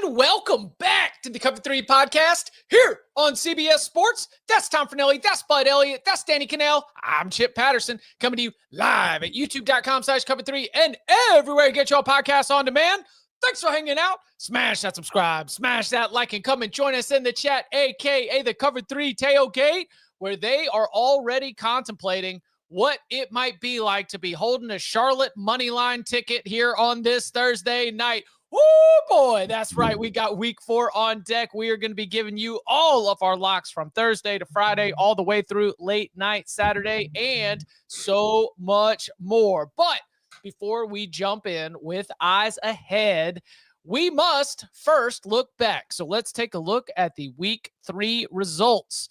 everyone. Welcome back to the Cover 3 podcast here on CBS Sports. That's Tom Fornelli. That's Bud Elliott. That's Danny Kanell. I'm Chip Patterson coming to you live at youtube.com/Cover3 and everywhere you get your podcasts on demand. Thanks for hanging out. Smash that subscribe, smash that like, and come and join us in the chat, aka the Cover 3 tailgate, where they are already contemplating what it might be like to be holding a Charlotte Moneyline ticket here on this Thursday night. Oh boy, that's right. We got week 4 on deck. We are going to be giving you all of our locks from Thursday to Friday, all the way through late night Saturday, and so much more. But before we jump in with eyes ahead, we must first look back. So let's take a look at the week 3 results.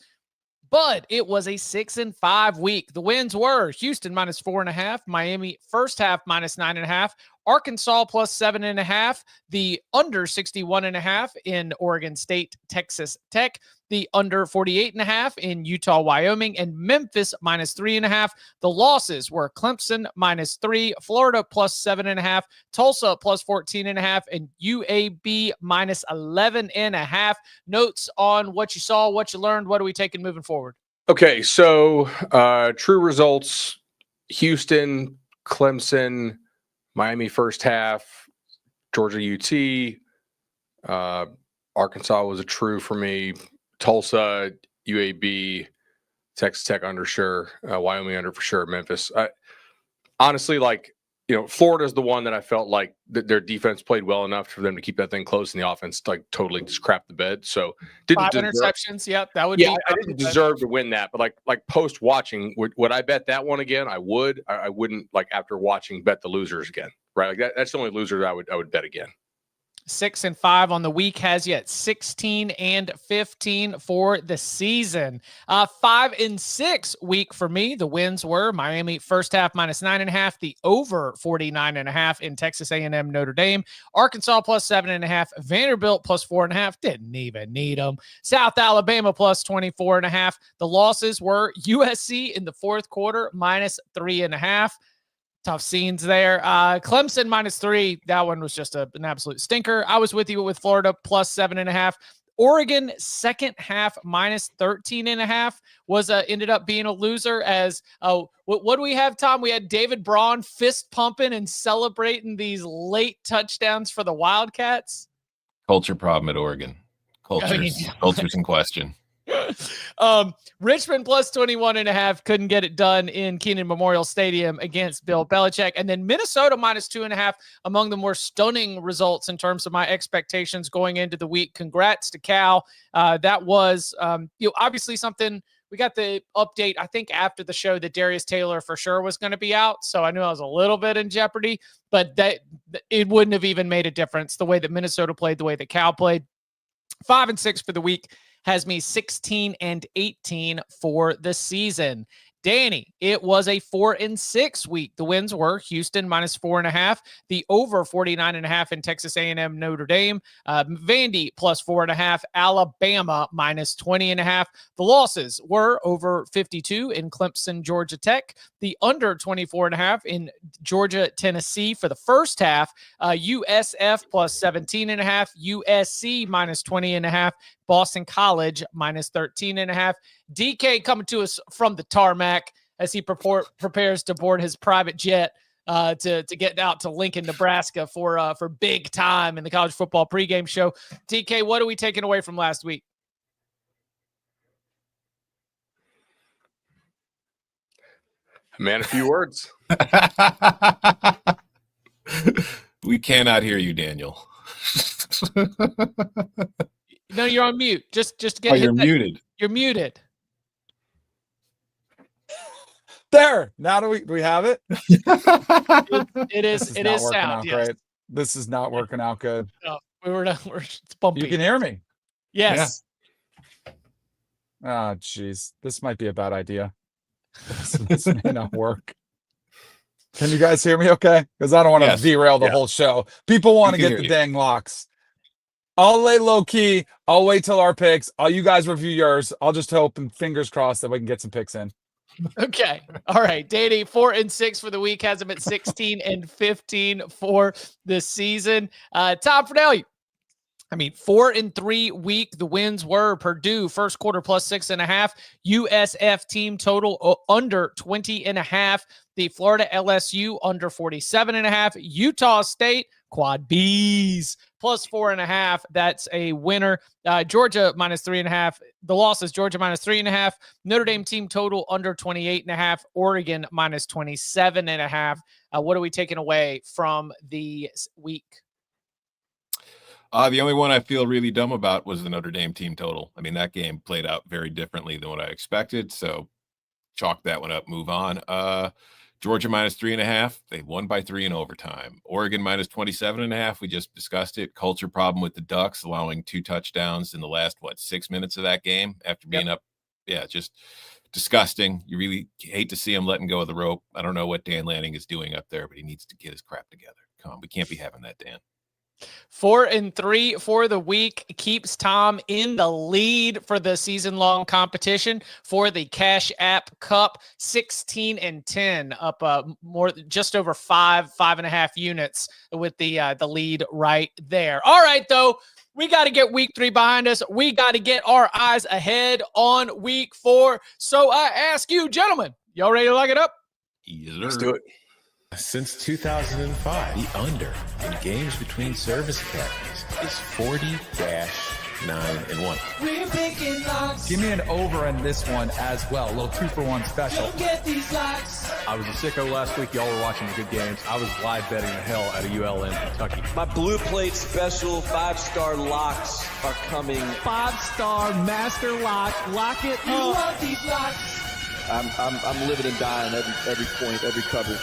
But it was a 6-5 week. The wins were Houston -4.5, Miami first half -9.5, Arkansas +7.5, the under 61.5 in Oregon State, Texas Tech, the under 48.5 in Utah, Wyoming, and Memphis -3.5. The losses were Clemson -3, Florida +7.5, Tulsa +14.5, and UAB -11.5. Notes on what you saw, what you learned, what are we taking moving forward? Okay, so true results: Houston, Clemson, Miami first half, Georgia UT, Arkansas was a true for me, Tulsa, UAB, Texas Tech under sure, Wyoming under for sure, Memphis. Honestly, Florida's the one that I felt like their defense played well enough for them to keep that thing close, and the offense totally just crapped the bed. So didn't 5 interceptions. Yep, that would. Yeah, I didn't deserve to win that, but like post watching, would I bet that one again? I would. I wouldn't, like, after watching, bet the losers again. Right, like that's the only loser I would bet again. 6-5 on the week has you at 16-15 for the season. 5-6 week for me. The wins were Miami first half -9.5, the over 49.5 in Texas A&M Notre Dame, Arkansas +7.5, Vanderbilt +4.5. Didn't even need them. South Alabama +24.5. The losses were USC in the fourth quarter -3.5. Tough scenes there. Clemson -3. That one was just an absolute stinker. I was with you with Florida +7.5. Oregon second half -13.5 was ended up being a loser. As what do we have, Tom? We had David Braun fist pumping and celebrating these late touchdowns for the Wildcats. Culture problem at Oregon. Culture's in question. Richmond +21.5 couldn't get it done in Kenan Memorial Stadium against Bill Belichick. And then Minnesota -2.5, among the more stunning results in terms of my expectations going into the week. Congrats to Cal. That was obviously something. We got the update, I think, after the show that Darius Taylor for sure was going to be out. So I knew I was a little bit in jeopardy, but that it wouldn't have even made a difference the way that Minnesota played, the way that Cal played. 5-6 for the week has me 16-18 for the season. Danny, it was a 4-6 week. The wins were Houston -4.5, the over 49.5 in Texas A&M Notre Dame, Vandy +4.5, Alabama -20.5. The losses were over 52 in Clemson, Georgia Tech, the under 24.5 in Georgia, Tennessee for the first half, USF +17.5, USC -20.5, Boston College -13.5. DK coming to us from the tarmac as he prepares to board his private jet to get out to Lincoln, Nebraska for big time in the college football pregame show. DK, what are we taking away from last week? Man, a few words. We cannot hear you, Daniel. No, you're on mute. Just get. You're muted. You're muted. There. Now do we have it? It is sound. Yes. Great. This is not working out good. No, we're it's bumpy. You can hear me. Yes. Oh, geez. This might be a bad idea. This may not work. Can you guys hear me okay? Because I don't want to derail the whole show. People want to get the dang locks. I'll lay low key. I'll wait till our picks. You guys review yours. I'll just hope and fingers crossed that we can get some picks in. Okay. All right. Danny, 4-6 for the week, has him at 16-15 for the season. Tom Fornelli, I mean, 4-3 week. The wins were Purdue first quarter plus 6.5. USF team total under 20.5. The Florida LSU under 47.5. Utah State quad B's plus 4.5. That's a winner. Georgia minus 3.5. The loss is Georgia minus 3.5. Notre Dame team total under 28.5. Oregon minus 27.5. What are we taking away from the week? The only one I feel really dumb about was the Notre Dame team total. I mean, that game played out very differently than what I expected. So chalk that one up, move on. Georgia minus 3.5. They won by 3 in overtime. Oregon minus 27.5. We just discussed it. Culture problem with the Ducks, allowing 2 touchdowns in the last, 6 minutes of that game after being up. Yeah, just disgusting. You really hate to see him letting go of the rope. I don't know what Dan Lanning is doing up there, but he needs to get his crap together. Come on, we can't be having that, Dan. 4-3 for the week keeps Tom in the lead for the season-long competition for the Cash App Cup. 16-10, up just over 5.5 units with the lead right there. All right, though, we got to get week 3 behind us. We got to get our eyes ahead on week 4. So I ask you, gentlemen, y'all ready to lock it up? Yes, Let's do it. Since 2005, the under in games between service academies is 40-9-1. We're picking locks. Give me an over in this one as well. A little 2-for-1 special. Don't get these locks. I was a sicko last week. Y'all were watching the good games. I was live betting the hell out of ULM Kentucky. My Blue Plate special 5-star locks are coming. 5-star master lock. Lock it You up. want these locks. I'm living and dying every point, every cover.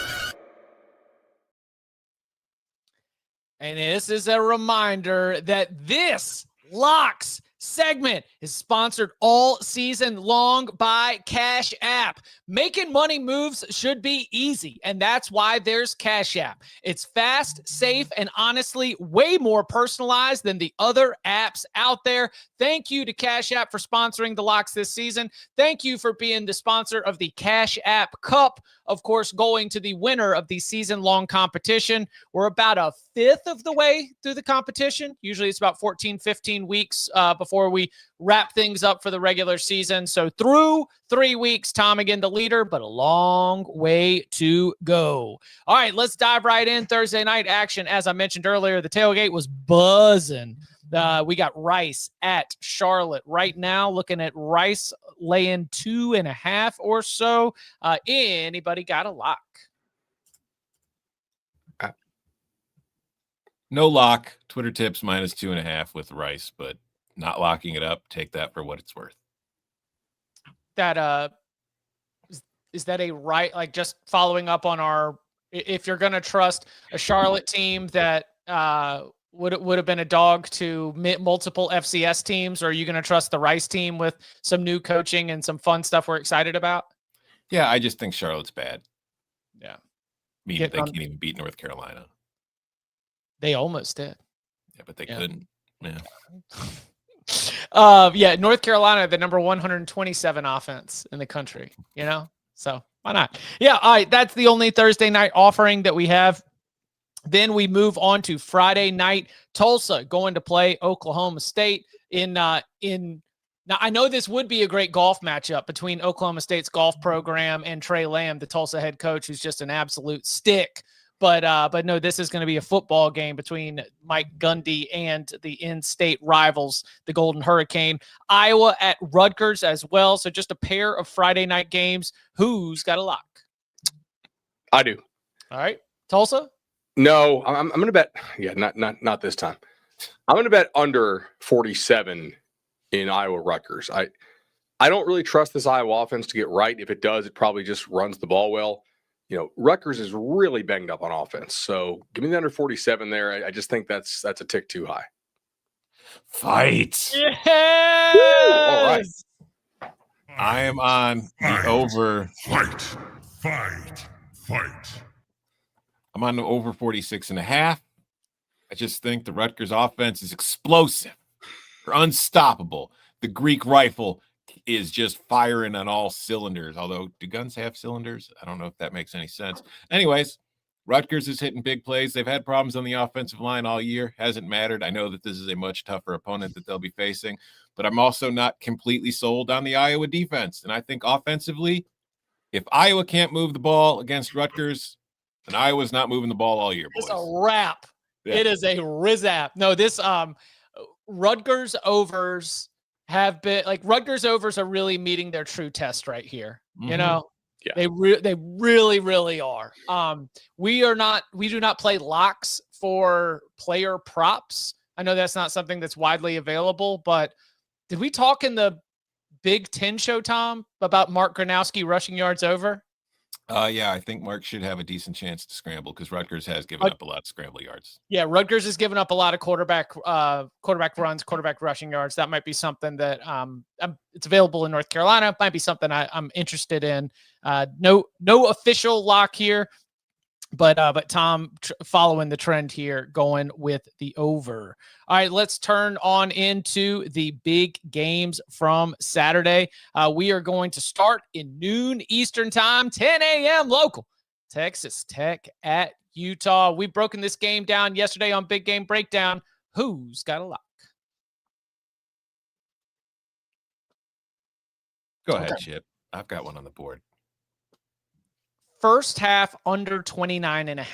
And this is a reminder that this Locks segment is sponsored all season long by Cash App. Making money moves should be easy, and that's why there's Cash App. It's fast, safe, and honestly way more personalized than the other apps out there. Thank you to Cash App for sponsoring the Locks this season. Thank you for being the sponsor of the Cash App Cup, of course, going to the winner of the season-long competition. We're about a fifth of the way through the competition. Usually it's about 14, 15 weeks before we wrap things up for the regular season. So through 3 weeks, Tom again the leader, but a long way to go. All right, let's dive right in. Thursday night action. As I mentioned earlier, the tailgate was buzzing. We got Rice at Charlotte right now. Looking at Rice laying 2.5 or so. Anybody got a lock? No lock. Twitter tips minus 2.5 with Rice, but not locking it up. Take that for what it's worth. That is that a right? Like just following up on our, if you're going to trust a Charlotte team that would have been a dog to multiple FCS teams, or are you going to trust the Rice team with some new coaching and some fun stuff we're excited about? Yeah, I just think Charlotte's bad. Yeah. I mean, they can't even beat North Carolina. They almost did. Yeah, but they couldn't. Yeah. North Carolina, the number 127 offense in the country, so why not? Yeah. All right. That's the only Thursday night offering that we have. Then we move on to Friday night. Tulsa going to play Oklahoma State now I know this would be a great golf matchup between Oklahoma State's golf program and Trey Lamb, the Tulsa head coach, who's just an absolute stick. But no, this is going to be a football game between Mike Gundy and the in-state rivals, the Golden Hurricane. Iowa at Rutgers as well. So just a pair of Friday night games. Who's got a lock? I do. All right. Tulsa? No, I'm going to bet. Yeah, not this time. I'm going to bet under 47 in Iowa Rutgers. I don't really trust this Iowa offense to get right. If it does, it probably just runs the ball well. Rutgers is really banged up on offense. So give me the under 47 there. I just think that's a tick too high. Fight. Yes! All right. I am on the over. Fight. I'm on the over 46.5. I just think the Rutgers offense is explosive. They're unstoppable. The Greek rifle is just firing on all cylinders. Although, do guns have cylinders? I don't know if that makes any sense. Anyways, Rutgers is hitting big plays. They've had problems on the offensive line all year. Hasn't mattered. I know that this is a much tougher opponent that they'll be facing, but I'm also not completely sold on the Iowa defense. And I think offensively, if Iowa can't move the ball against Rutgers, then Iowa's not moving the ball all year, boys. It's a wrap. Yeah. It is a rizap. No, this Rutgers overs have been like Rutgers overs are really meeting their true test right here. You know, Yeah. they really, really are. We do not play locks for player props. I know that's not something that's widely available, but did we talk in the Big Ten show, Tom, about Mark Gronowski rushing yards over? Yeah, I think Mark should have a decent chance to scramble because Rutgers has given up a lot of scramble yards. Yeah, Rutgers has given up a lot of quarterback runs, quarterback rushing yards. That might be something that it's available in North Carolina. Might be something I'm interested in. No official lock here, but Tom following the trend here, going with the over. All right, let's turn on into the big games from Saturday. We are going to start in noon Eastern time, 10 a.m. local. Texas Tech at Utah. We've broken this game down yesterday on Big Game Breakdown. Who's got a lock? Go ahead, Chip. I've got one on the board. First half under 29.5.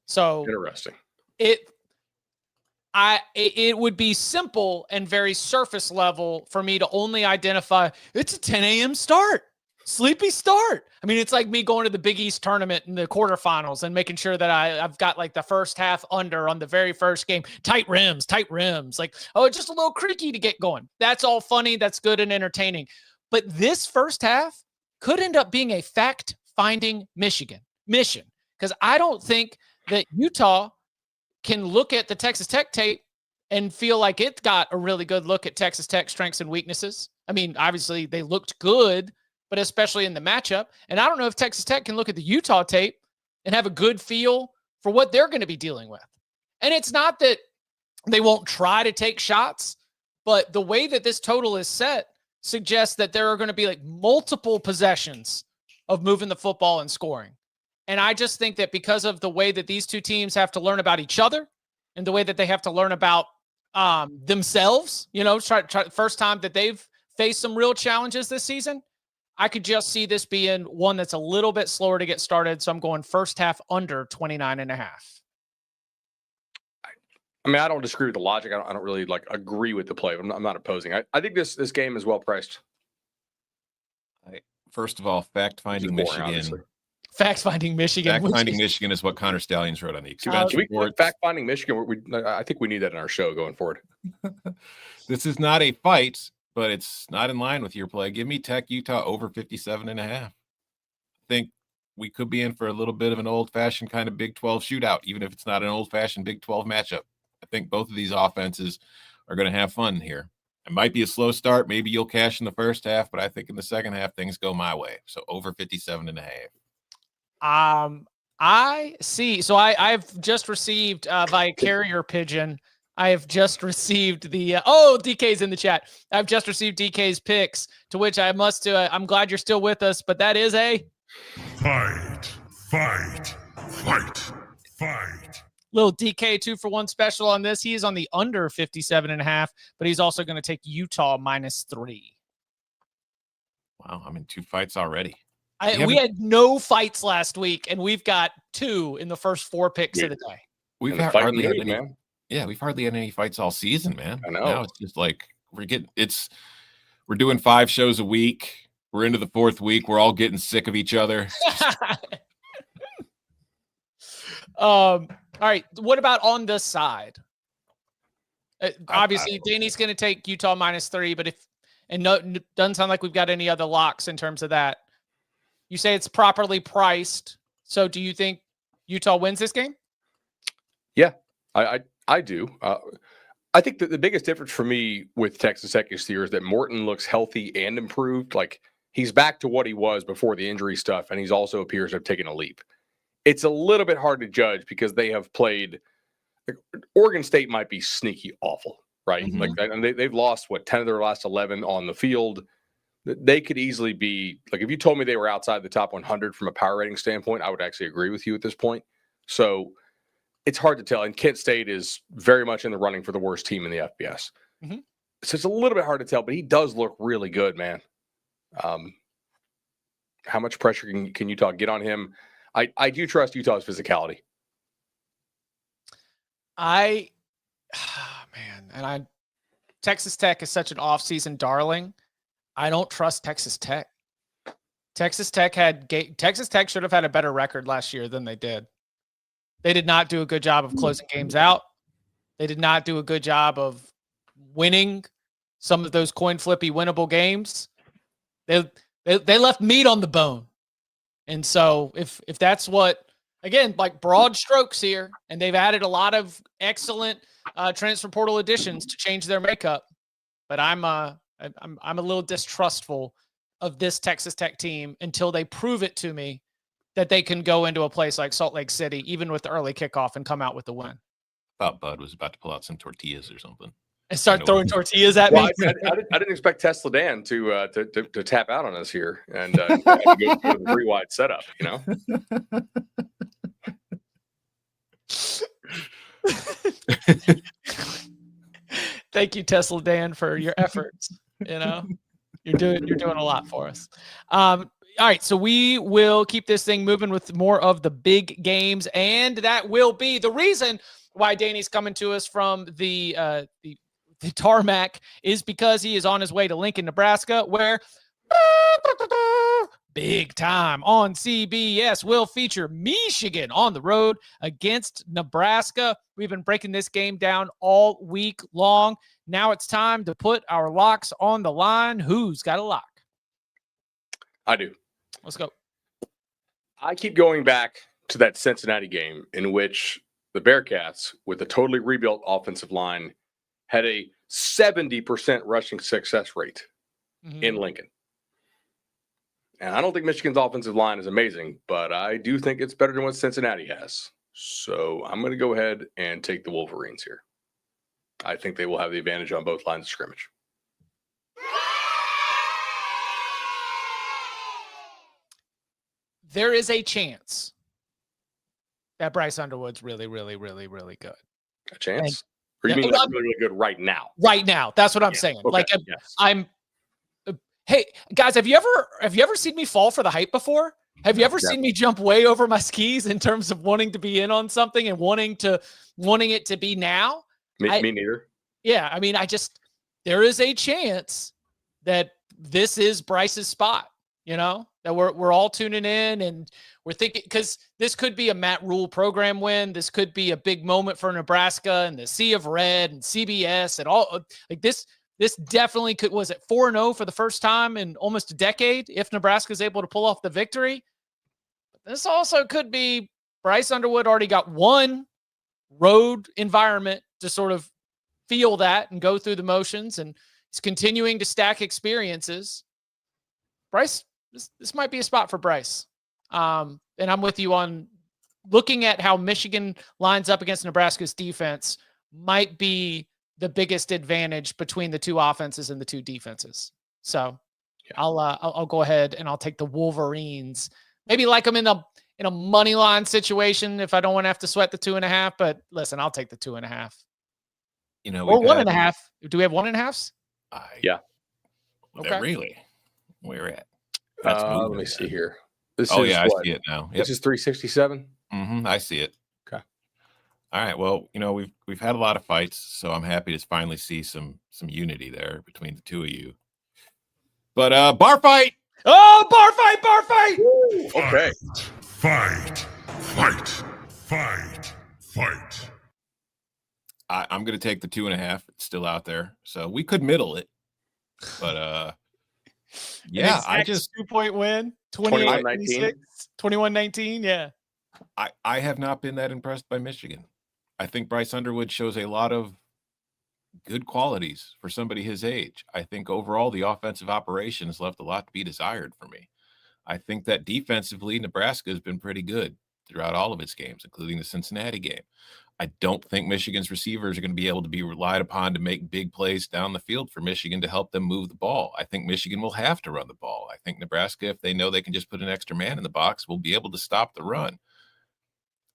So Interesting. It would be simple and very surface level for me to only identify it's a 10 a.m. start. Sleepy start. I mean, it's like me going to the Big East tournament in the quarterfinals and making sure that I've got like the first half under on the very first game. Tight rims. Like, oh, it's just a little creaky to get going. That's all funny. That's good and entertaining. But this first half could end up being a fact-finding mission, because I don't think that Utah can look at the Texas Tech tape and feel like it got a really good look at Texas Tech strengths and weaknesses. I mean, obviously they looked good, but especially in the matchup. And I don't know if Texas Tech can look at the Utah tape and have a good feel for what they're going to be dealing with. And it's not that they won't try to take shots, but the way that this total is set suggests that there are going to be like multiple possessions of moving the football and scoring. And I just think that because of the way that these two teams have to learn about each other and the way that they have to learn about themselves, first time that they've faced some real challenges this season, I could just see this being one that's a little bit slower to get started. So I'm going first half under 29.5. I mean, I don't disagree with the logic. I don't really agree with the play. I'm not opposing. I think this game is well priced. First of all, fact-finding Michigan. Fact-finding Michigan. Fact-finding Michigan is what Connor Stallions wrote on the fact-finding Michigan. I think we need that in our show going forward. This is not a fight, but it's not in line with your play. Give me Tech Utah over 57.5. I think we could be in for a little bit of an old-fashioned kind of Big 12 shootout, even if it's not an old-fashioned Big 12 matchup. I think both of these offenses are going to have fun here. It might be a slow start. Maybe you'll cash in the first half, but I think in the second half, things go my way. So over 57.5. I see. So I've just received via carrier pigeon. I have just received the DK's in the chat. I've just received DK's picks, to which I must do. I'm glad you're still with us, but that is a fight. Little DK 2-for-1 special on this. He is on the under 57.5, but he's also going to take Utah -3. Wow, I'm in 2 fights already. We had no fights last week, and we've got 2 in the first 4 picks of the day. We've hardly had any, man. Yeah, we've hardly had any fights all season, man. I know. Now it's just like we're doing 5 shows a week. We're into the 4th week. We're all getting sick of each other. All right. What about on this side? Obviously, Danny's going to take Utah -3, but doesn't sound like we've got any other locks in terms of that. You say it's properly priced. So do you think Utah wins this game? Yeah, I do. I think that the biggest difference for me with Texas Tech this year is that Morton looks healthy and improved. Like, he's back to what he was before the injury stuff, and he's also appears to have taken a leap. It's a little bit hard to judge because they have played Oregon State might be sneaky awful, right? Mm-hmm. Like, and they've lost 10 of their last 11 on the field. They could easily be like, if you told me they were outside the top 100 from a power rating standpoint, I would actually agree with you at this point. So it's hard to tell. And Kent State is very much in the running for the worst team in the FBS. Mm-hmm. So it's a little bit hard to tell, but he does look really good, man. How much pressure can Utah get on him? I do trust Utah's physicality. Texas Tech is such an off-season darling. I don't trust Texas Tech. Texas Tech should have had a better record last year than they did. They did not do a good job of closing games out. They did not do a good job of winning some of those coin flippy winnable games. They left meat on the bone. And so if that's what, again, like broad strokes here, and they've added a lot of excellent transfer portal additions to change their makeup, but I'm a little distrustful of this Texas Tech team until they prove it to me that they can go into a place like Salt Lake City, even with the early kickoff, and come out with the win. I thought Bud was about to pull out some tortillas or something and start throwing tortillas at me. I didn't expect Tesla Dan to tap out on us here and go to the 3-wide setup. Thank you, Tesla Dan, for your efforts. You're doing a lot for us. All right, so we will keep this thing moving with more of the big games, and that will be the reason why Danny's coming to us from the tarmac is because he is on his way to Lincoln, Nebraska, where big time on CBS will feature Michigan on the road against Nebraska. We've been breaking this game down all week long. Now it's time to put our locks on the line. Who's got a lock? I do. Let's go. I keep going back to that Cincinnati game in which the Bearcats, with a totally rebuilt offensive line, had a 70% rushing success rate in Lincoln. And I don't think Michigan's offensive line is amazing, but I do think it's better than what Cincinnati has. So I'm going to go ahead and take the Wolverines here. I think they will have the advantage on both lines of scrimmage. There is a chance that Bryce Underwood's really, really, really, really good. A chance? Or you mean like really, really good right now? Right now. That's what I'm saying. Okay. Like hey, guys, have you ever seen me fall for the hype before? Have you ever seen me jump way over my skis in terms of wanting to be in on something and wanting it to be now? Me neither. Yeah. I mean, there is a chance that this is Bryce's spot, that we're all tuning in and we're thinking, because this could be a Matt Rule program win. This could be a big moment for Nebraska and the Sea of Red and CBS and all like this. This definitely was it 4-0 for the first time in almost a decade if Nebraska is able to pull off the victory. But this also could be Bryce Underwood already got one road environment to sort of feel that and go through the motions, and he's continuing to stack experiences. Bryce, this might be a spot for Bryce. And I'm with you on looking at how Michigan lines up against Nebraska's defense might be the biggest advantage between the two offenses and the two defenses. So yeah. I'll go ahead and I'll take the Wolverines. Maybe like them in a money line situation if I don't want to have to sweat the 2.5. But listen, I'll take the 2.5. Or 1.5. Do we have 1.5s? Yeah. Okay. Really? Where at? Let me see here. I see it now. This is 367. I see it. Okay. All right. Well, we've had a lot of fights, so I'm happy to finally see some unity there between the two of you. But bar fight. Oh, bar fight. Woo! Okay. Fight. I'm going to take the 2.5. It's still out there, so we could middle it. But yeah, I just 2-point win, 21-19. Yeah. I have not been that impressed by Michigan. I think Bryce Underwood shows a lot of good qualities for somebody his age. I think overall the offensive operations left a lot to be desired for me. I think that defensively Nebraska has been pretty good. throughout all of its games, including the Cincinnati game. I don't think Michigan's receivers are going to be able to be relied upon to make big plays down the field for Michigan to help them move the ball. I think Michigan will have to run the ball. I think Nebraska, if they know they can just put an extra man in the box, will be able to stop the run.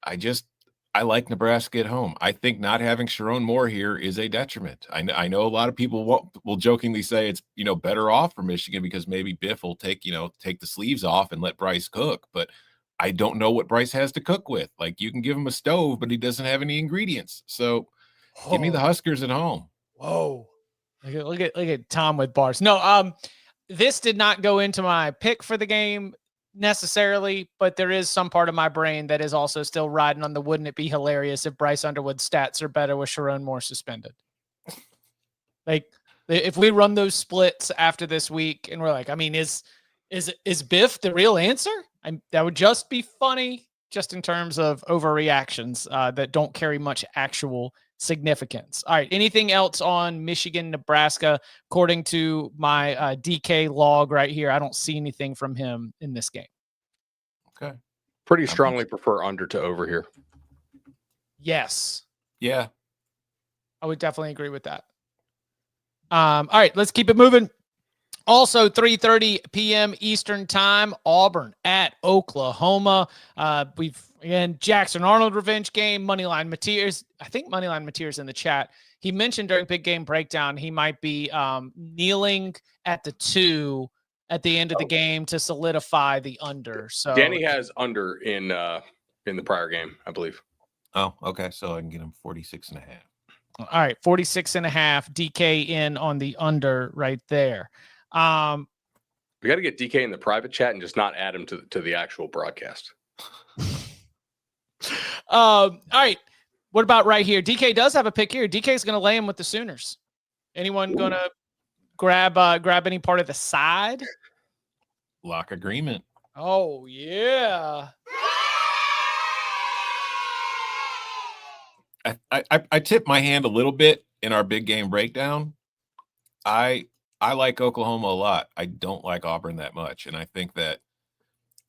I like Nebraska at home. I think not having Sharon Moore here is a detriment. I know a lot of people will jokingly say it's, better off for Michigan because maybe Biff will take the sleeves off and let Bryce cook, but I don't know what Bryce has to cook with. Like, you can give him a stove, but he doesn't have any ingredients. So give me the Huskers at home. Whoa. Look at Tom with bars. No, this did not go into my pick for the game necessarily, but there is some part of my brain that is also still riding on the wouldn't it be hilarious if Bryce Underwood's stats are better with Sharon Moore suspended. Like, if we run those splits after this week and we're like, I mean, is Biff the real answer? That would just be funny, just in terms of overreactions that don't carry much actual significance. All right. Anything else on Michigan, Nebraska? According to my DK log right here, I don't see anything from him in this game. Okay. Pretty strongly prefer under to over here. Yes. Yeah. I would definitely agree with that. All right. Let's keep it moving. Also, 3:30 p.m. Eastern time, Auburn at Oklahoma. Jackson Arnold revenge game. Moneyline Mateers. I think Moneyline Mateers in the chat. He mentioned during Big Game Breakdown he might be kneeling at the 2 at the end of the game to solidify the under. So Danny has under in the prior game, I believe. Oh, okay. So I can get him 46.5. All right, 46.5. DK in on the under right there. We got to get DK in the private chat and just not add him to the actual broadcast. All right. What about right here? DK does have a pick here. DK is going to lay him with the Sooners. Anyone going to grab any part of the side? Lock agreement. Oh, yeah. I tipped my hand a little bit in our Big Game Breakdown. I like Oklahoma a lot. I don't like Auburn that much. And I think that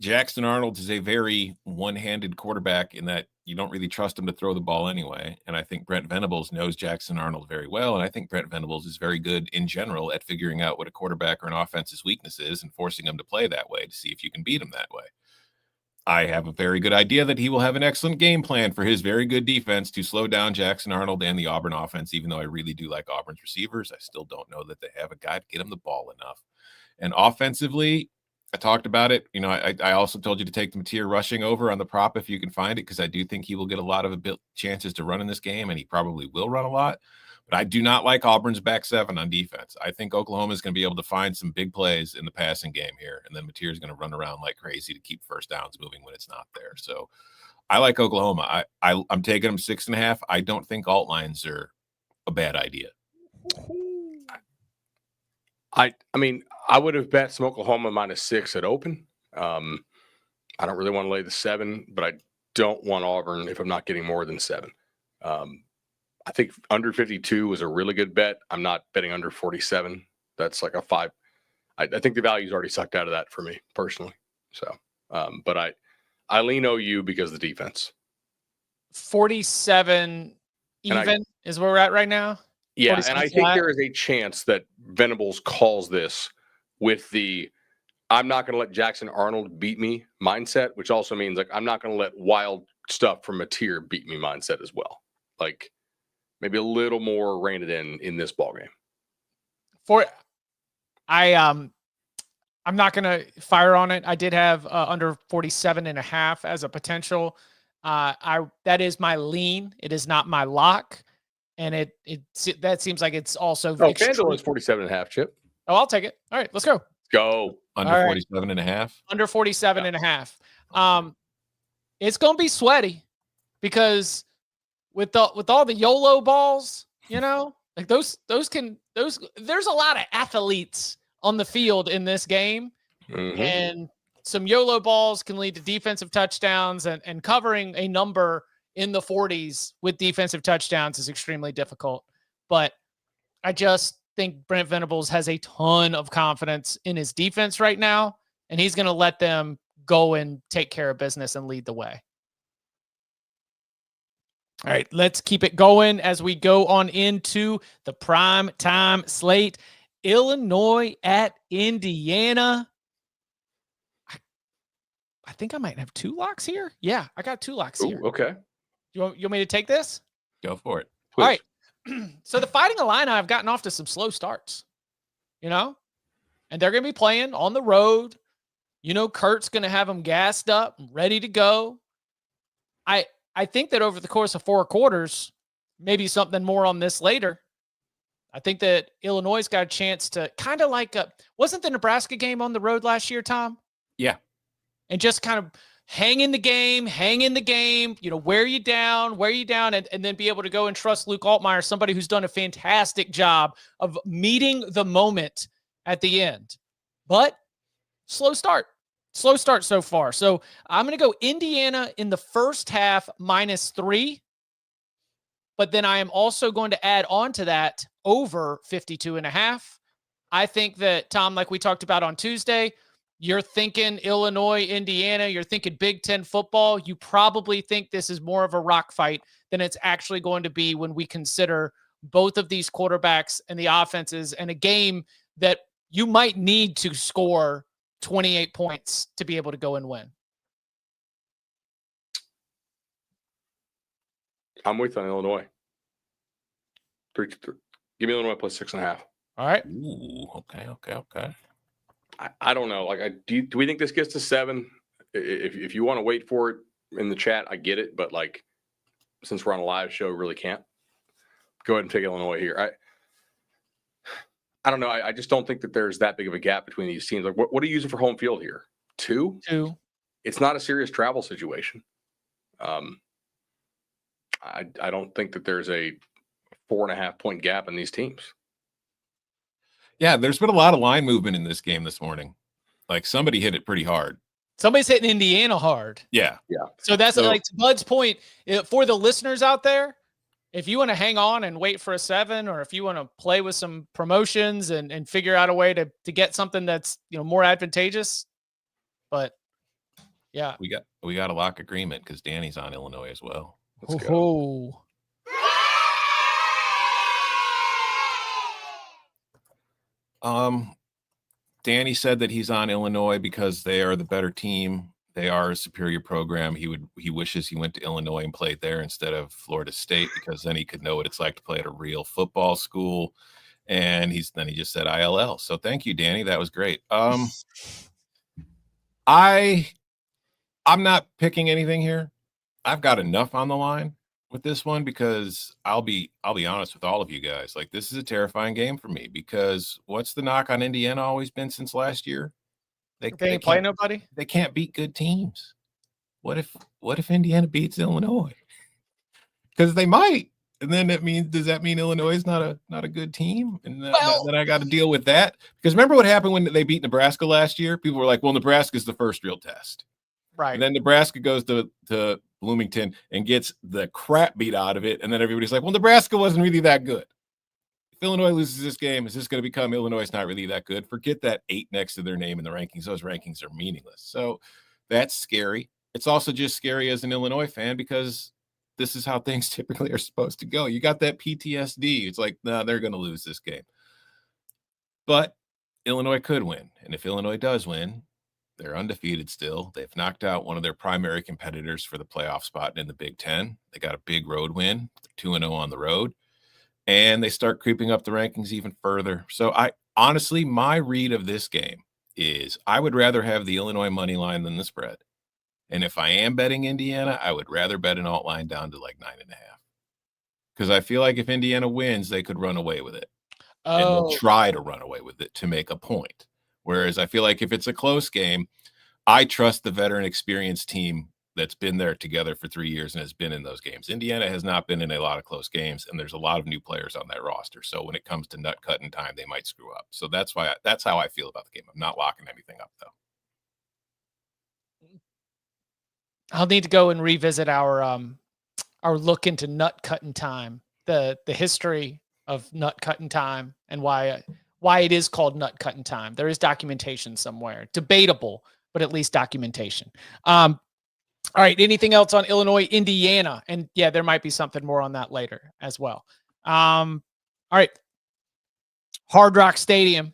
Jackson Arnold is a very one-handed quarterback in that you don't really trust him to throw the ball anyway. And I think Brent Venables knows Jackson Arnold very well. And I think Brent Venables is very good in general at figuring out what a quarterback or an offense's weakness is and forcing him to play that way to see if you can beat him that way. I have a very good idea that he will have an excellent game plan for his very good defense to slow down Jackson Arnold and the Auburn offense, even though I really do like Auburn's receivers. I still don't know that they have a guy to get him the ball enough. And offensively, I talked about it. I also told you to take the Mateer rushing over on the prop if you can find it, because I do think he will get a lot of chances to run in this game, and he probably will run a lot. But I do not like Auburn's back seven on defense. I think Oklahoma is going to be able to find some big plays in the passing game here, and then Mateer is going to run around like crazy to keep first downs moving when it's not there. So I like Oklahoma. I'm taking them 6.5. I don't think alt lines are a bad idea. I mean, I would have bet some Oklahoma -6 at open. I don't really want to lay the 7, but I don't want Auburn if I'm not getting more than 7. I think under 52 was a really good bet. I'm not betting under 47. That's like a 5. I think the value's already sucked out of that for me personally. So, but I lean OU because of the defense. 47 even is where we're at right now. Yeah, and I think there is a chance that Venables calls this with the I'm not going to let Jackson Arnold beat me mindset, which also means like I'm not going to let wild stuff from Mateer beat me mindset as well. Like maybe a little more rein it in this ball game. I'm not going to fire on it. I did have under 47.5 as a potential. That is my lean. It is not my lock. And that seems like it's also. Oh, FanDuel is 47.5, Chip. Oh, I'll take it. All right, let's go. Go. Under 47.5. Under 47.5. It's going to be sweaty because with all the YOLO balls, like those there's a lot of athletes on the field in this game. Mm-hmm. And some YOLO balls can lead to defensive touchdowns, and covering a number in the 40s with defensive touchdowns is extremely difficult. But I just think Brent Venables has a ton of confidence in his defense right now, and he's going to let them go and take care of business and lead the way. All right, let's keep it going as we go on into the prime time slate. Illinois at Indiana. I think I might have 2 locks here. Yeah, I got 2 locks here. Okay. You want me to take this? Go for it. Please. All right. So the Fighting Illini have gotten off to some slow starts, and they're going to be playing on the road. Kurt's going to have them gassed up, ready to go. I think that over the course of 4 quarters, maybe something more on this later, I think that Illinois got a chance to kind of like wasn't the Nebraska game on the road last year, Tom? Yeah. And just kind of hang in the game, wear you down, and then be able to go and trust Luke Altmaier, somebody who's done a fantastic job of meeting the moment at the end. But slow start so far. So I'm going to go Indiana in the first half -3. But then I am also going to add on to that over 52.5. I think that, Tom, like we talked about on Tuesday, you're thinking Illinois, Indiana, you're thinking Big Ten football. You probably think this is more of a rock fight than it's actually going to be when we consider both of these quarterbacks and the offenses, and a game that you might need to score 28 points to be able to go and win. I'm with you on Illinois. 3-3. Give me Illinois plus 6.5. All right. Ooh, okay. I don't know. Do we think this gets to 7? If you want to wait for it in the chat, I get it. But since we're on a live show, really can't. Go ahead and take Illinois here. I don't know. I just don't think that there's that big of a gap between these teams. What are you using for home field here? 2? 2. It's not a serious travel situation. I don't think that there's a 4.5 point gap in these teams. Yeah, there's been a lot of line movement in this game this morning. Somebody hit it pretty hard. Somebody's hitting Indiana hard. Yeah. So that's to Bud's point. For the listeners out there, if you want to hang on and wait for a 7, or if you want to play with some promotions and figure out a way to get something that's more advantageous, but yeah, we got a lock agreement because Danny's on Illinois as well. Let's go. Danny said that he's on Illinois because they are the better team. They are a superior program. He wishes he went to Illinois and played there instead of Florida State, because then he could know what it's like to play at a real football school. And he just said ILL. So thank you, Danny. That was great. I'm not picking anything here. I've got enough on the line with this one, because I'll be honest with all of you guys. This is a terrifying game for me, because what's the knock on Indiana always been since last year? They ain't play nobody. They can't beat good teams. What if Indiana beats Illinois? Because they might. And then does that mean Illinois is not a good team? And then I got to deal with that. Because remember what happened when they beat Nebraska last year? People were like, well, Nebraska's the first real test. Right. And then Nebraska goes to Bloomington and gets the crap beat out of it. And then everybody's like, well, Nebraska wasn't really that good. If Illinois loses this game, is this going to become Illinois is not really that good? Forget that 8 next to their name in the rankings. Those rankings are meaningless. So that's scary. It's also just scary as an Illinois fan, because this is how things typically are supposed to go. You got that PTSD. It's like, no, they're going to lose this game. But Illinois could win. And if Illinois does win, they're undefeated still. They've knocked out one of their primary competitors for the playoff spot in the Big Ten. They got a big road win, 2-0 on the road, and they start creeping up the rankings even further. So honestly, my read of this game is I would rather have the Illinois money line than the spread. And if I am betting Indiana, I would rather bet an alt line down to 9.5. Because I feel like if Indiana wins, they could run away with it. And they'll try to run away with it to make a point. Whereas I feel like if it's a close game, I trust the veteran experienced team that's been there together for 3 years and has been in those games. Indiana has not been in a lot of close games, and there's a lot of new players on that roster. So when it comes to nut cutting time, they might screw up. So that's how I feel about the game. I'm not locking anything up, though. I'll need to go and revisit our look into nut cutting time, the history of nut cutting time, and why it is called nut cutting time. There is documentation somewhere, debatable, but at least documentation. All right. Anything else on Illinois, Indiana? And yeah, there might be something more on that later as well. All right. Hard Rock Stadium,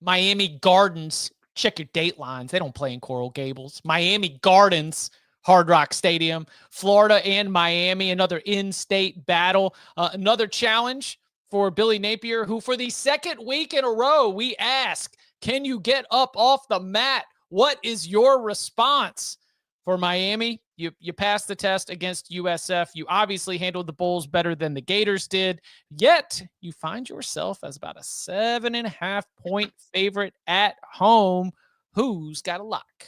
Miami Gardens. Check your date lines. They don't play in Coral Gables. Miami Gardens, Hard Rock Stadium, Florida and Miami, another in-state battle. Another challenge for Billy Napier, who for the second week in a row, we ask, can you get up off the mat? What is your response for Miami? You passed the test against USF. You obviously handled the Bulls better than the Gators did, yet you find yourself as about a 7.5-point favorite at home. Who's got a lock?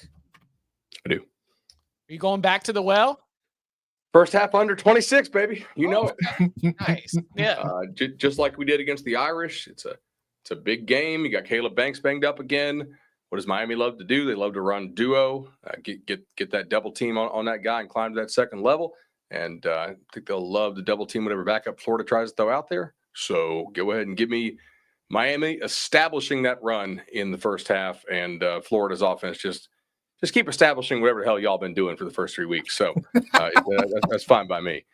I do. Are you going back to the well? First half under 26, baby. You know it. Nice. Yeah. Just like we did against the Irish. It's a big game. You got Caleb Banks banged up again. What does Miami love to do? They love to run duo, get that double team on that guy and climb to that second level. And I think they'll love to double team whatever backup Florida tries to throw out there. So go ahead and give me Miami establishing that run in the first half, and Florida's offense just keep establishing whatever the hell y'all been doing for the first 3 weeks. So that's fine by me.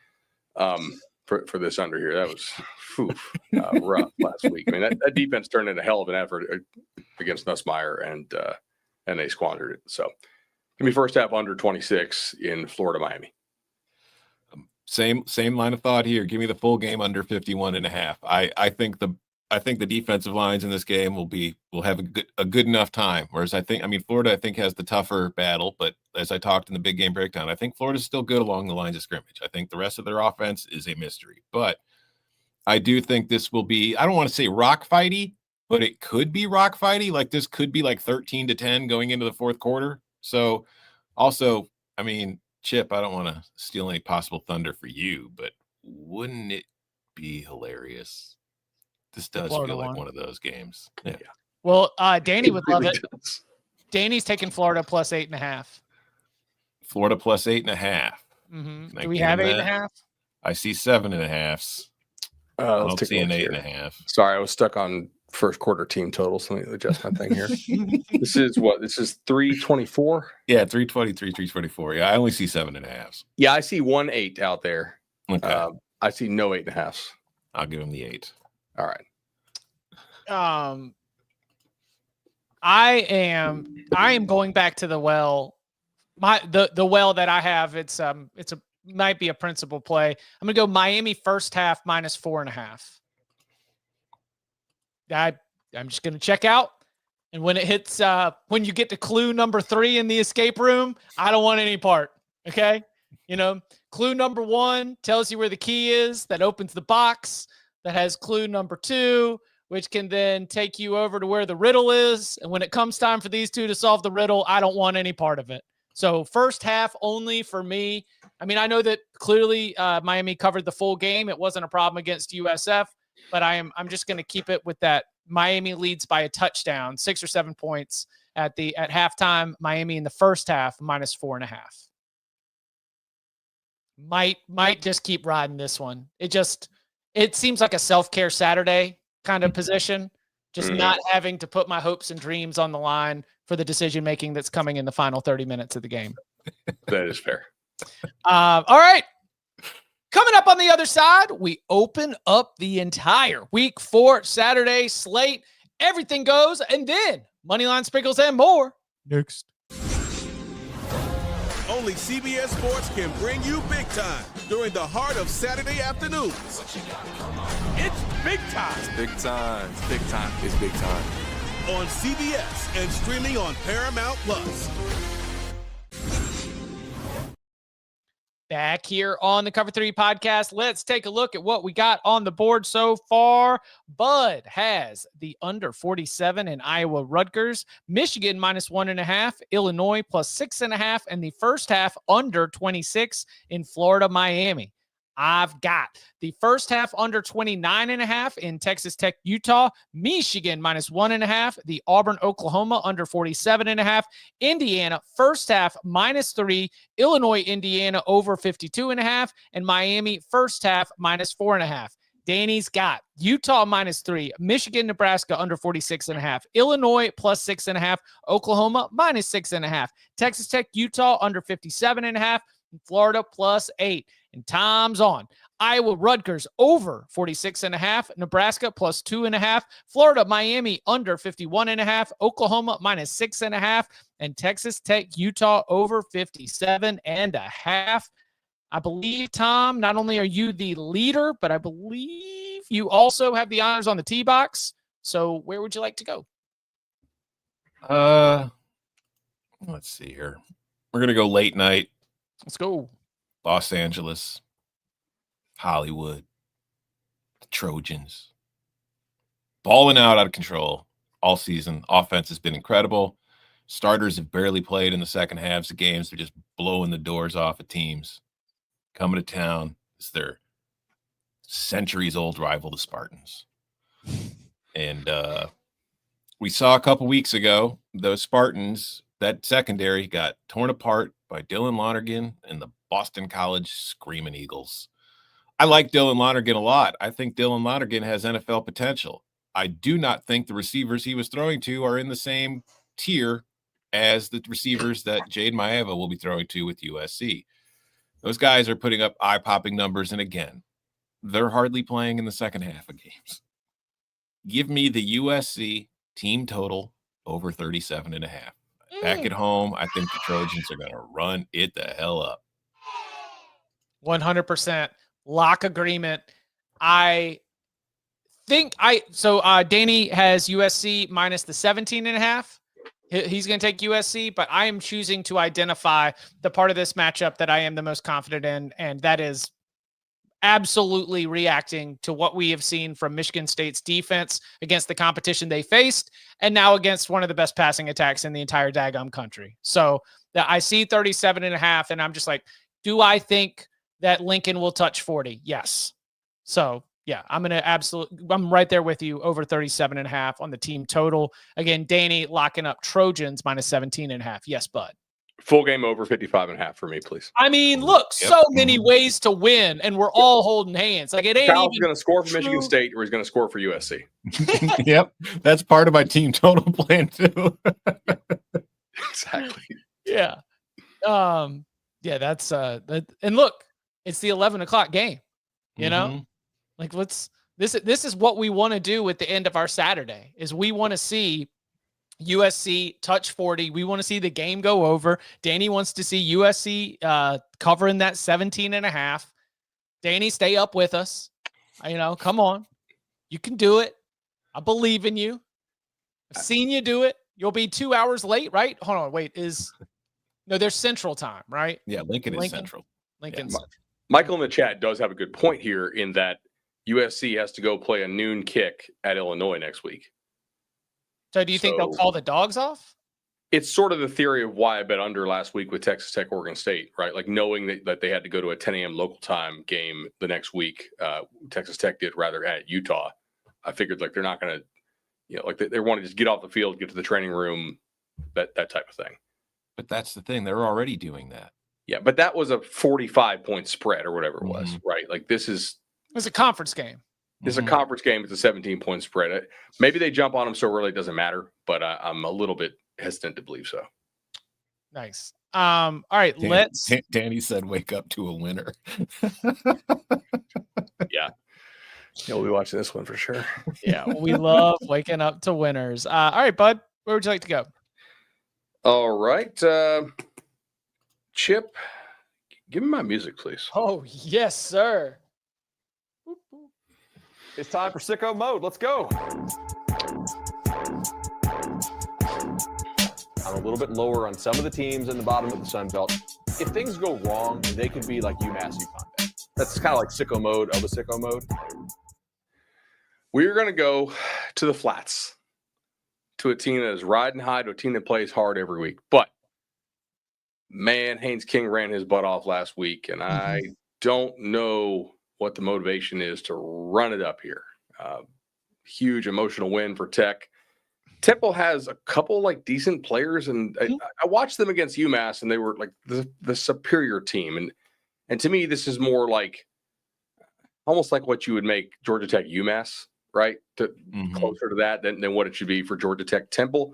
For this under here, that was rough last week. I mean, that defense turned in a hell of an effort against Nussmeier, and they squandered it. So, give me first half under 26 in Florida, Miami. Same line of thought here. Give me the full game under 51.5. I think the defensive lines in this game will have a good enough time. Whereas Florida has the tougher battle, but as I talked in the big game breakdown, I think Florida's still good along the lines of scrimmage. I think the rest of their offense is a mystery, but I do think this will be, I don't want to say rock fighty, but it could be rock fighty. Like this could be like 13-10 going into the fourth quarter. So also, Chip, I don't want to steal any possible thunder for you, but wouldn't it be hilarious? This does feel like one of those games. Yeah. Well, Danny would love it. Danny's taking Florida plus 8.5. Florida plus 8.5. Mm-hmm. Do we have 8.5? I see 7.5s. I don't see an 8.5. Sorry, I was stuck on first quarter team totals. Let me adjust my thing here. This is 324. Yeah, 323, 324. Yeah, I only see 7.5s. Yeah, I see 1-8 out there. Okay. I see no 8.5s. I'll give him the 8. All right. I am going back to the well. The well that I have, might be a principal play. I'm gonna go Miami first half minus 4.5. I'm just gonna check out. And when it hits, when you get to clue number 3 in the escape room, I don't want any part. Okay. Clue number 1 tells you where the key is. That opens the box. That has clue number 2, which can then take you over to where the riddle is. And when it comes time for these two to solve the riddle, I don't want any part of it. So first half only for me. I know that clearly Miami covered the full game. It wasn't a problem against USF, but I'm just going to keep it with that. Miami leads by a touchdown, 6 or 7 points at halftime. Miami in the first half minus 4.5. Might just keep riding this one. It seems like a self-care Saturday kind of position, just not having to put my hopes and dreams on the line for the decision-making that's coming in the final 30 minutes of the game. That is fair. All right. Coming up on the other side, we open up the entire Week 4 Saturday slate. Everything goes, and then Moneyline, Sprinkles, and more. Next. Only CBS Sports can bring you big time during the heart of Saturday afternoons. It's big time. It's big time. It's big time. It's big time. On CBS and streaming on Paramount Plus. Back here on the Cover 3 podcast, let's take a look at what we got on the board so far. Bud has the under 47 in Iowa Rutgers, Michigan minus 1.5, Illinois plus 6.5, and the first half under 26 in Florida, Miami. I've got the first half under 29.5 in Texas Tech, Utah, Michigan minus 1.5, the Auburn-Oklahoma under 47.5, Indiana first half minus 3, Illinois, Indiana over 52.5, and Miami first half minus 4.5. Danny's got Utah minus 3, Michigan-Nebraska under 46.5, Illinois plus 6.5, Oklahoma minus 6.5, Texas Tech, Utah under 57.5, Florida +8. And time's on. Iowa, Rutgers over 46.5. Nebraska +2.5. Florida, Miami under 51.5. Oklahoma -6.5. And Texas Tech, Utah over 57.5. I believe, Tom, not only are you the leader, but I believe you also have the honors on the tee box. So where would you like to go? Let's see here. We're going to go late night. Let's go. Los Angeles, Hollywood, the Trojans. Balling out of control all season. Offense has been incredible. Starters have barely played in the second halves of games. They're just blowing the doors off of teams. Coming to town. It's their centuries-old rival, the Spartans. And we saw a couple weeks ago, those Spartans, that secondary got torn apart by Dylan Lonergan and the Boston College Screaming Eagles. I like Dylan Lonergan a lot. I think Dylan Lonergan has NFL potential. I do not think the receivers he was throwing to are in the same tier as the receivers that Jade Maeva will be throwing to with USC. Those guys are putting up eye-popping numbers, and again, they're hardly playing in the second half of games. Give me the USC team total over 37.5. Back at home, I think the Trojans are going to run it the hell up. 100% lock agreement. I think Danny has USC minus the 17.5. He's going to take USC, but I am choosing to identify the part of this matchup that I am the most confident in, and that is absolutely reacting to what we have seen from Michigan State's defense against the competition they faced, and now against one of the best passing attacks in the entire daggum country. So I see 37.5, and I'm just like, do I think that Lincoln will touch 40? Yes. So yeah, I'm right there with you, over 37.5 on the team total. Again, Danny locking up Trojans minus 17.5. Yes, Bud. Full game over 55.5 for me, please. I mean, look, so many ways to win, and we're all holding hands. Like, it ain't Kyle's going to score for Michigan State, or he's going to score for USC. Yep, that's part of my team total plan too. Exactly. Yeah. Yeah, that's that. And look, it's the 11 o'clock game. You know, like this is what we want to do at the end of our Saturday. Is we want to see USC touch 40. We want to see the game go over. Danny wants to see USC covering that 17.5. Danny, stay up with us. Come on. You can do it. I believe in you. I've seen you do it. You'll be 2 hours late, right? Hold on. Wait, there's Central Time, right? Yeah, Lincoln is Central. Lincoln's Central. Michael in the chat does have a good point here in that USC has to go play a noon kick at Illinois next week. So do you think they'll call the dogs off? It's sort of the theory of why I bet under last week with Texas Tech, Oregon State, right? Like knowing that they had to go to a 10 a.m. local time game the next week. Texas Tech did rather at Utah. I figured like they're not going to, they want to just get off the field, get to the training room, that type of thing. But that's the thing. They're already doing that. Yeah, but that was a 45-point spread or whatever it was, right? Like it's a conference game. It's a conference game. It's a 17-point spread. Maybe they jump on them so early it doesn't matter, but I'm a little bit hesitant to believe so. Nice. All right, Danny said, "Wake up to a winner." Yeah, we'll be watching this one for sure. Yeah, we love waking up to winners. All right, Bud, where would you like to go? All right, Chip, give me my music, please. Oh yes, sir. It's time for sicko mode. Let's go. I'm a little bit lower on some of the teams in the bottom of the Sun Belt. If things go wrong, they could be like UMass UConn. That's kind of like sicko mode of a sicko mode. We're going to go to the flats, to a team that is riding high, to a team that plays hard every week. But, man, Haynes King ran his butt off last week, and I don't know what the motivation is to run it up here. Huge emotional win for Tech. Temple has a couple like decent players, and I watched them against UMass, and they were like the superior team. And to me, this is more like almost like what you would make Georgia Tech UMass, right? Closer to that than what it should be for Georgia Tech Temple.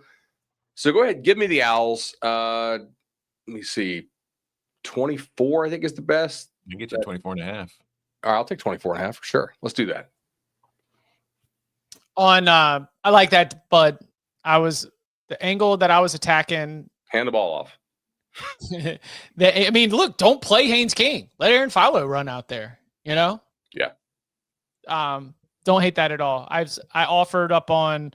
So go ahead, give me the Owls. Let me see. 24, I think, is the best. You can get you 24.5. All right, I'll take 24.5 for sure. Let's do that. I like that, but the angle that I was attacking. Hand the ball off. I mean, look, don't play Haynes King. Let Aaron Philo run out there, you know? Yeah. Don't hate that at all. I offered up on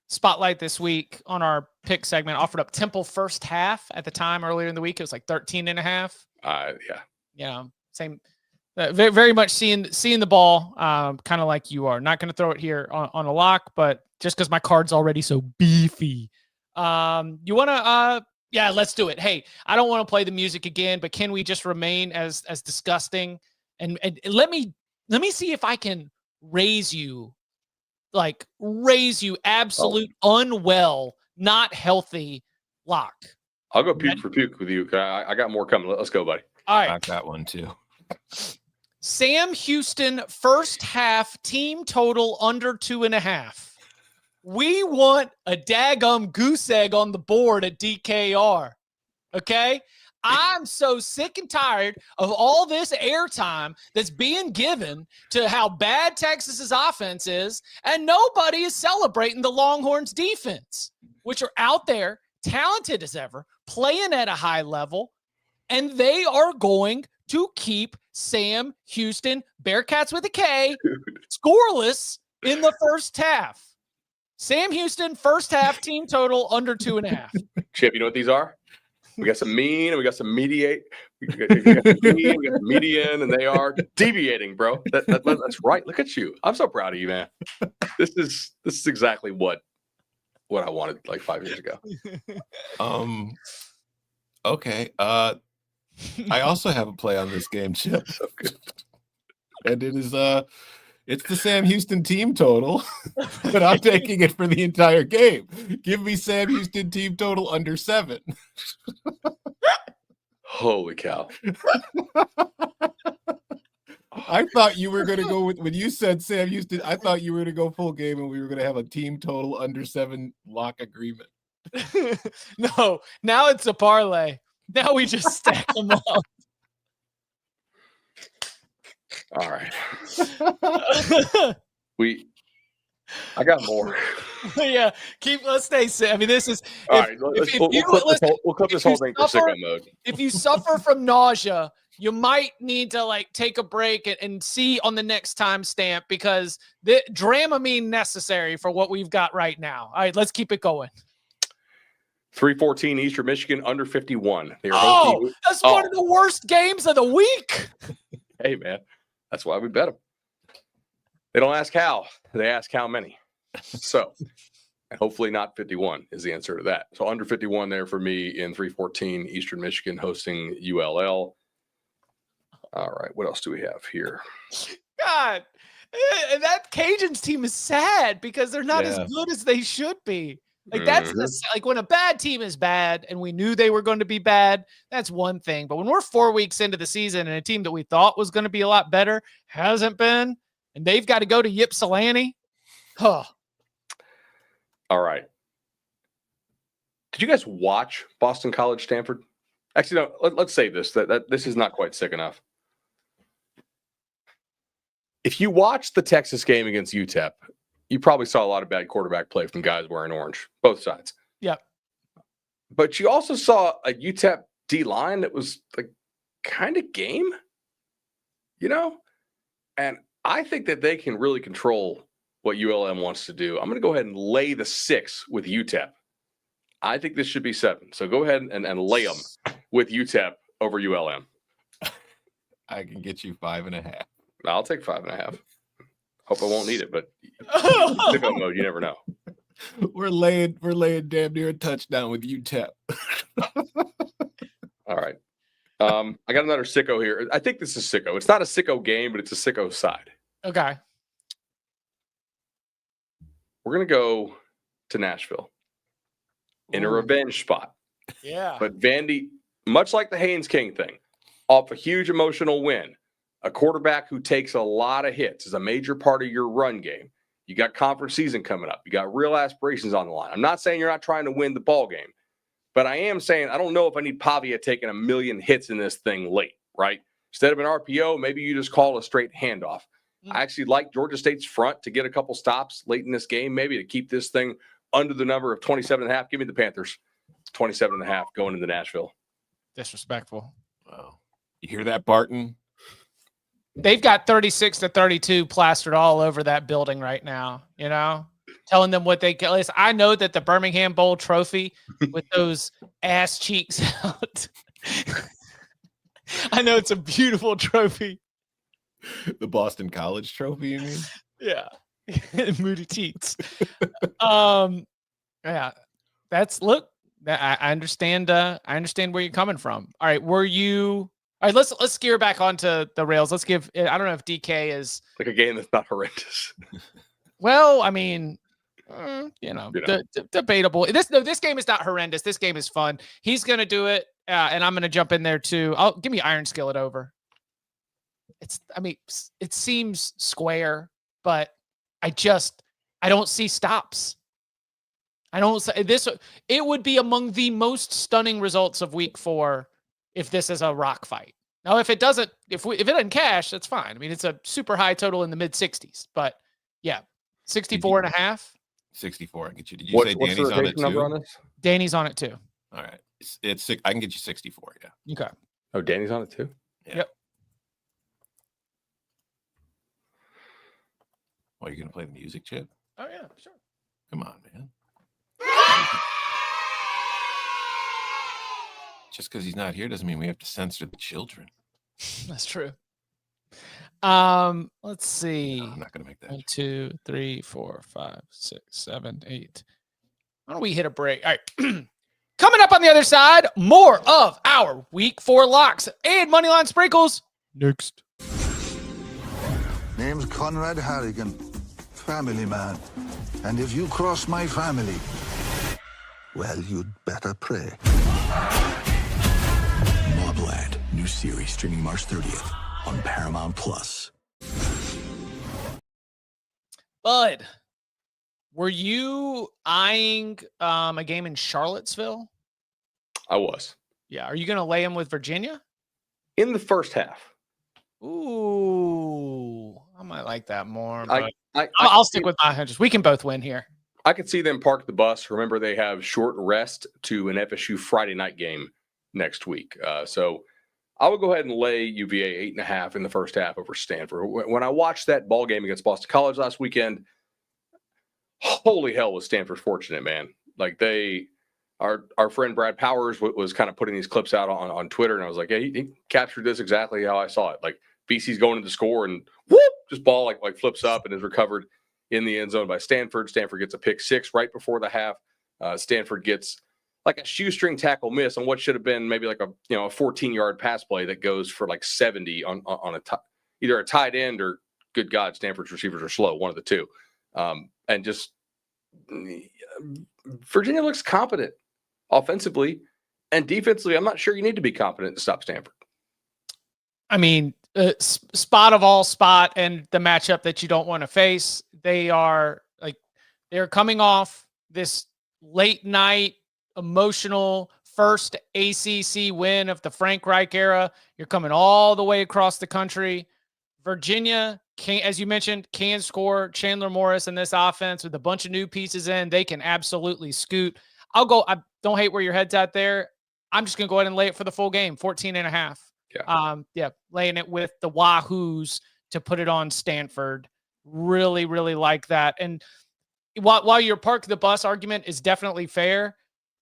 Spotlight this week on our pick segment, offered up Temple first half at the time earlier in the week. It was like 13.5. Yeah. You know, same. Very, very much seeing the ball, kind of like you are. Not going to throw it here on a lock, but just because my card's already so beefy. You want to, yeah, let's do it. Hey, I don't want to play the music again, but can we just remain as disgusting? And let me see if I can raise you absolute unwell, not healthy lock. I'll go puke for puke with you. I got more coming. Let's go, buddy. All right. I got that one too. Sam Houston first half team total under 2.5. We want a daggum goose egg on the board at DKR. Okay? I'm so sick and tired of all this airtime that's being given to how bad Texas's offense is, and nobody is celebrating the Longhorns defense, which are out there, talented as ever, playing at a high level, and they are going to keep Sam Houston, Bearcats with a K, scoreless in the first half. Sam Houston, first half team total under 2.5. Chip, you know what these are? We got some mean and we got some mediate. We got some mean, we got some median, and they are deviating, bro. That's right. Look at you. I'm so proud of you, man. This is exactly what I wanted like 5 years ago. Okay. I also have a play on this game, Chip. So good. And it is it's the Sam Houston team total, but I'm taking it for the entire game. Give me Sam Houston team total under 7. Holy cow. I thought you were going to go with, when you said Sam Houston, I thought you were going to go full game and we were going to have a team total under 7 lock agreement. No, now it's a parlay. Now we just stack them up. All right. I got more. Yeah, let's stay. I mean, this is all right. We'll clip this whole thing for sicko mode. If you suffer from nausea, you might need to take a break and see on the next timestamp, because the Dramamine necessary for what we've got right now. All right, let's keep it going. 3:14 Eastern Michigan under 51. That's one of the worst games of the week. Hey, man, that's why we bet them. They don't ask how, they ask how many. So, and hopefully not 51 is the answer to that. So under 51 there for me in 3:14 Eastern Michigan hosting ULL. All right, what else do we have here? God, that Cajuns team is sad because they're not as good as they should be. That's like when a bad team is bad and we knew they were going to be bad, that's one thing. But when we're 4 weeks into the season and a team that we thought was going to be a lot better hasn't been, and they've got to go to Ypsilanti. Huh. All right. Did you guys watch Boston College Stanford? Actually, no, let's save this. That this is not quite sick enough. If you watched the Texas game against UTEP, you probably saw a lot of bad quarterback play from guys wearing orange, both sides. Yep. But you also saw a UTEP D line that was like kind of game, you know? And I think that they can really control what ULM wants to do. I'm going to go ahead and lay the 6 with UTEP. I think this should be 7. So go ahead and lay them with UTEP over ULM. I can get you 5.5. I'll take 5.5. Hope I won't need it, but sicko mode, you never know. We're laying damn near a touchdown with UTEP. All right. I got another sicko here. I think this is sicko. It's not a sicko game, but it's a sicko side. Okay. We're going to go to Nashville in a revenge spot. Yeah. But Vandy, much like the Haynes King thing, off a huge emotional win, a quarterback who takes a lot of hits is a major part of your run game. You got conference season coming up. You got real aspirations on the line. I'm not saying you're not trying to win the ball game, But I am saying I don't know if I need Pavia taking a million hits in this thing late, right? Instead of an RPO, maybe you just call a straight handoff. I actually like Georgia State's front to get a couple stops late in this game, maybe to keep this thing under the number of 27.5. Give me the Panthers. 27.5 going into Nashville. Disrespectful. Wow. You hear that, Barton? They've got 36-32 plastered all over that building right now, you know, telling them what they can. Listen, I know that the Birmingham Bowl trophy with those ass cheeks out. I know it's a beautiful trophy. The Boston College trophy, you mean? Yeah. Moody cheeks. Yeah. I understand where you're coming from. All right, all right, let's gear back onto the rails. Let's give, I don't know if DK is like a game that's not horrendous. Well, I mean, debatable. This game is not horrendous. This game is fun. He's going to do it, and I'm going to jump in there too. Give me Iron Skillet over. It seems square, but I don't see stops. It would be among the most stunning results of week 4 if this is a rock fight. Now, if it doesn't cash, that's fine. I mean, it's a super high total in the mid 60s, but yeah, 64.5. 64. I get you. Did you say Danny's on it too? Danny's on it too. All right. It's I can get you 64. Yeah. Okay. Oh, Danny's on it too? Yeah. Yep. Well, you're going to play the music, Chip? Oh, yeah, sure. Come on, man. Just because he's not here doesn't mean we have to censor the children. That's true. Let's see. No, I'm not going to make that. 1, 2, 3, 4, 5, 6, 7, 8. Why don't we hit a break? All right. Coming up on the other side, more of our week 4 locks and Moneyline sprinkles next. Name's Conrad Harrigan, family man. And if you cross my family, well, you'd better pray. Mobland, new series streaming March 30th on Paramount Plus. Bud, were you eyeing a game in Charlottesville? I was. Yeah. Are you going to lay him with Virginia? In the first half. Ooh, I might like that more. But I'll stick with my hunches. We can both win here. I could see them park the bus. Remember, they have short rest to an FSU Friday night game next week. So I would go ahead and lay UVA 8.5 in the first half over Stanford. When I watched that ball game against Boston College last weekend, holy hell was Stanford fortunate, man. Like our friend Brad Powers was kind of putting these clips out on Twitter, and I was like, yeah, he captured this exactly how I saw it. Like BC's going to the score and whoop, just ball like flips up and is recovered in the end zone by Stanford. Stanford gets a pick 6 right before the half. Stanford gets like a shoestring tackle miss on what should have been maybe like a 14-yard pass play that goes for like 70 on either a tight end or, good God, Stanford's receivers are slow, one of the two. And just Virginia looks competent offensively and defensively. I'm not sure you need to be competent to stop Stanford. I mean, spot of all spot and the matchup that you don't want to face. They're coming off this late night emotional first ACC win of the Frank Reich era. You're coming all the way across the country. Virginia as you mentioned, can score. Chandler Morris in this offense with a bunch of new pieces in, they can absolutely scoot. I don't hate where your head's at there. I'm just going to go ahead and lay it for the full game, 14.5. Yeah. Laying it with the Wahoos to put it on Stanford. Really, really like that. And while your park the bus argument is definitely fair,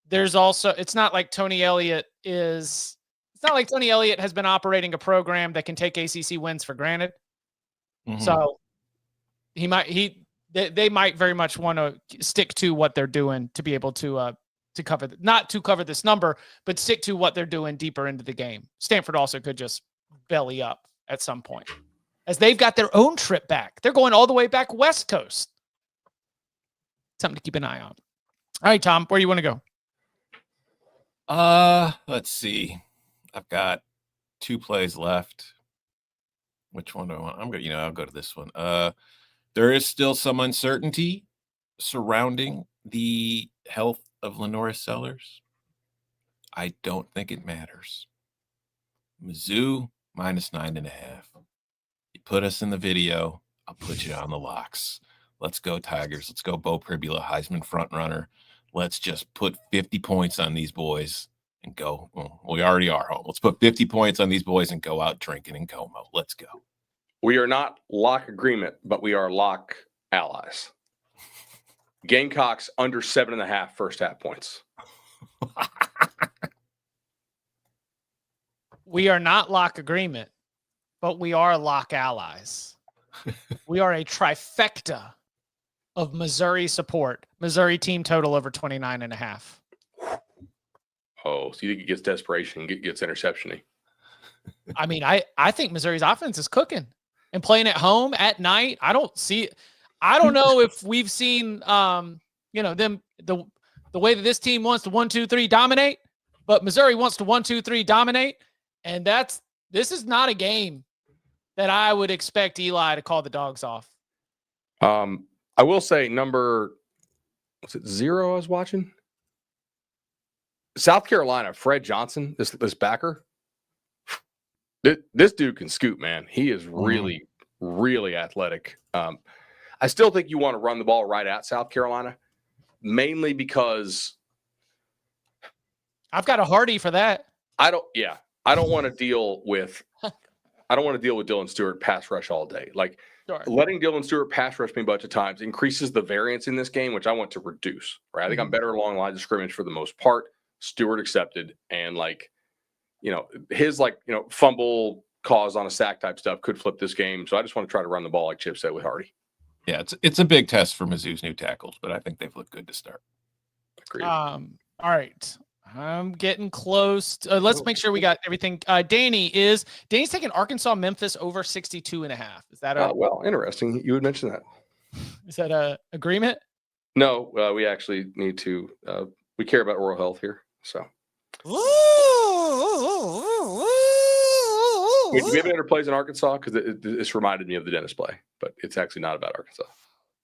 there's also, it's not like Tony Elliott has been operating a program that can take ACC wins for granted. Mm-hmm. So they might very much want to stick to what they're doing to be able to cover, not to cover this number, but stick to what they're doing deeper into the game. Stanford also could just belly up at some point as they've got their own trip back. They're going all the way back West Coast. Something to keep an eye on. All right, Tom, where do you want to go? Let's see. I've got 2 plays left. Which one do I want? I'll go to this one. There is still some uncertainty surrounding the health of Lenora Sellers. I don't think it matters. Mizzou minus 9.5. You put us in the video, I'll put you on the locks. Let's go Tigers. Let's go Bo Pribula, Heisman front runner. Let's just put 50 points on these boys and go. Well, we already are home. Let's put 50 points on these boys and go out drinking in Como. Let's go. We are not lock agreement, but we are lock allies. Gamecocks under 7.5 first half points. We are not lock agreement, but we are lock allies. We are a trifecta of Missouri support. Missouri team total over 29.5. Oh, so you think it gets desperation and gets interception-y? I mean, I think Missouri's offense is cooking and playing at home at night. I don't know if we've seen them the way that this team wants to 1-2-3 dominate, but Missouri wants to 1-2-3 dominate, and this is not a game that I would expect Eli to call the dogs off. I will say was it 0 I was watching? South Carolina, Fred Johnson, this backer. This dude can scoot, man. He is really, really athletic. I still think you want to run the ball right at South Carolina, mainly because I've got a Hardy for that. I don't want to deal with Dylan Stewart pass rush all day. Like, sure. Letting Dylan Stewart pass rush me a bunch of times increases the variance in this game, which I want to reduce. Right? I think I'm better along lines of scrimmage for the most part. Stewart accepted, and his fumble cause on a sack type stuff could flip this game. So I just want to try to run the ball like Chip said with Hardy. Yeah, it's a big test for Mizzou's new tackles, but I think they've looked good to start. Agreed. All right. I'm getting close. Let's make sure we got everything. Danny's taking Arkansas Memphis over 62.5. Is that well, interesting. You would mention that. Is that a agreement? No, we actually need to. We care about oral health here, so. Wait, do we have any other plays in Arkansas? Because this reminded me of the dentist play, but it's actually not about Arkansas.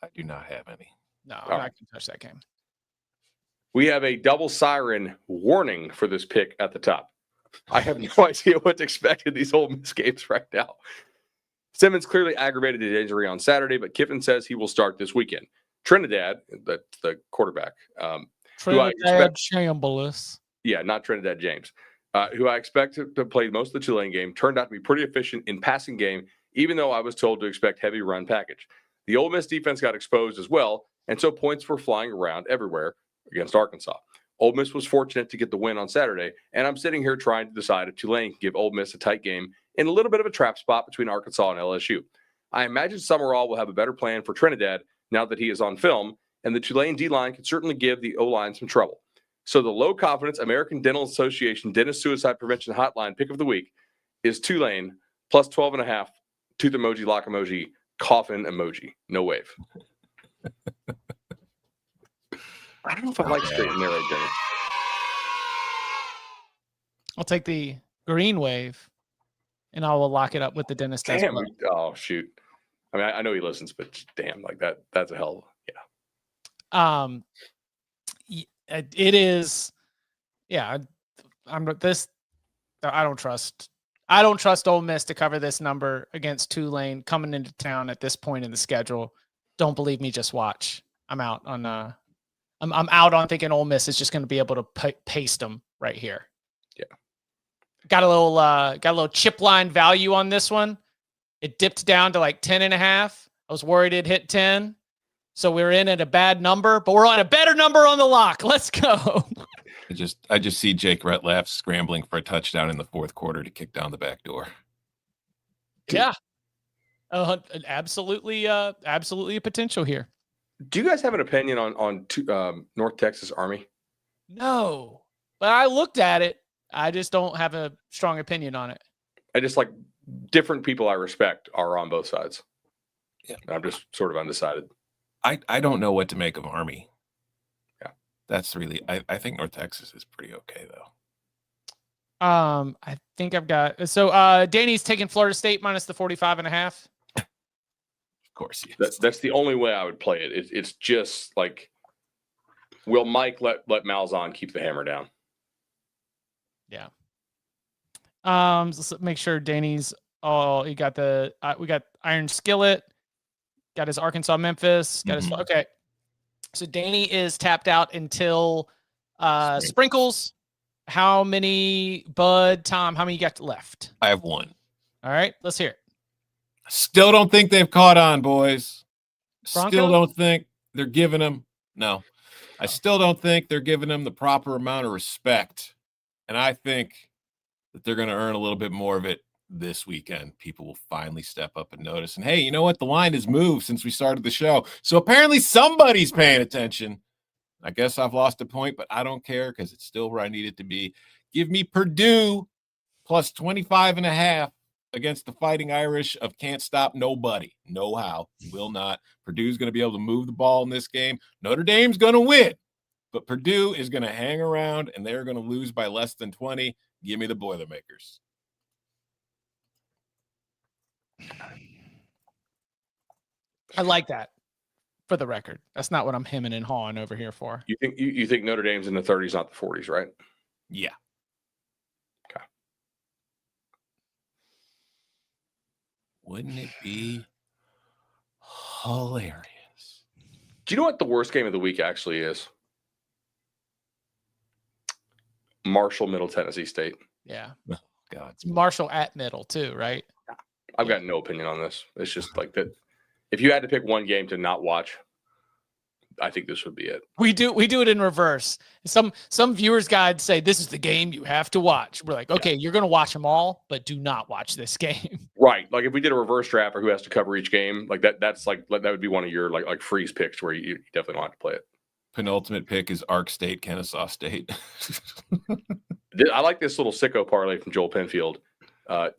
I do not have any. No, I'm not going to touch that game. We have a double siren warning for this pick at the top. I have no idea what to expect in these Ole Miss games right now. Simmons clearly aggravated his injury on Saturday, but Kiffin says he will start this weekend. Trinidad, the quarterback. Trinidad Chambliss. Yeah, not Trinidad James. Who I expect to play most of the Tulane game, turned out to be pretty efficient in passing game, even though I was told to expect heavy run package. The Ole Miss defense got exposed as well, and so points were flying around everywhere against Arkansas. Ole Miss was fortunate to get the win on Saturday, and I'm sitting here trying to decide if Tulane can give Ole Miss a tight game in a little bit of a trap spot between Arkansas and LSU. I imagine Summerall will have a better plan for Trinidad now that he is on film, and the Tulane D-line can certainly give the O-line some trouble. So the low-confidence American Dental Association Dentist Suicide Prevention Hotline pick of the week is Tulane plus 12.5, tooth emoji, lock emoji, coffin emoji, no wave. I don't know if I like straight and narrow dinner. I'll take the green wave, and I will lock it up with the dentist. Damn. Oh, shoot. I mean, I know he listens, but damn, like that's a hell of, yeah. It is, yeah. I don't trust Ole Miss to cover this number against Tulane coming into town at this point in the schedule. Don't believe me, just watch. I'm out on I'm out on thinking Ole Miss is just going to be able to paste them right here. Yeah. Got a little chip line value on this one. It dipped down to like 10.5. I was worried it hit 10. So we're in at a bad number, but we're on a better number on the lock. Let's go. I just see Jake Retlaff scrambling for a touchdown in the fourth quarter to kick down the back door. Yeah. Absolutely a potential here. Do you guys have an opinion on North Texas Army? No, but I looked at it. I just don't have a strong opinion on it. I just like different people I respect are on both sides. Yeah. I'm just sort of undecided. I don't know what to make of Army. Yeah. That's really, I think North Texas is pretty okay though. I think I've got, Danny's taking Florida State minus the 45.5. Of course. Yes. That's the only way I would play it. It's just like, will Mike let Malzahn keep the hammer down? Yeah. So let's make sure Danny's. Oh, he got we got Iron Skillet. Got his Arkansas Memphis. Got his. Okay. So Danny is tapped out until Sprinkles. How many, Bud, Tom? How many you got left? I have one. All right, let's hear it. Still don't think they've caught on, boys. Bronco? Still don't think they're giving them. No, I still don't think they're giving them the proper amount of respect. And I think that they're going to earn a little bit more of it this weekend. People will finally step up and notice. And hey, you know what? The line has moved since we started the show. So apparently somebody's paying attention. I guess I've lost a point, but I don't care because it's still where I need it to be. Give me Purdue plus 25.5 against the Fighting Irish of can't stop nobody. No how. Will not. Purdue's going to be able to move the ball in this game. Notre Dame's going to win, but Purdue is going to hang around, and they're going to lose by less than 20. Give me the Boilermakers. I like that. For the record, that's not what I'm hemming and hawing over here for. You think you think Notre Dame's in the 30s, not the 40s, right? Yeah. Okay. Wouldn't it be hilarious? Do you know what the worst game of the week actually is? Marshall, Middle Tennessee State. Yeah. Oh, God. It's Marshall at Middle too, right? I've got no opinion on this. It's just like that. If you had to pick one game to not watch, I think this would be it. We do it in reverse. Some viewers' guides say this is the game you have to watch. We're like, okay, you're going to watch them all, but do not watch this game. Right. Like if we did a reverse draft for who has to cover each game, like that would be one of your like freeze picks where you definitely don't have to play it. Penultimate pick is Ark State, Kennesaw State. I like this little sicko parlay from Joel Penfield.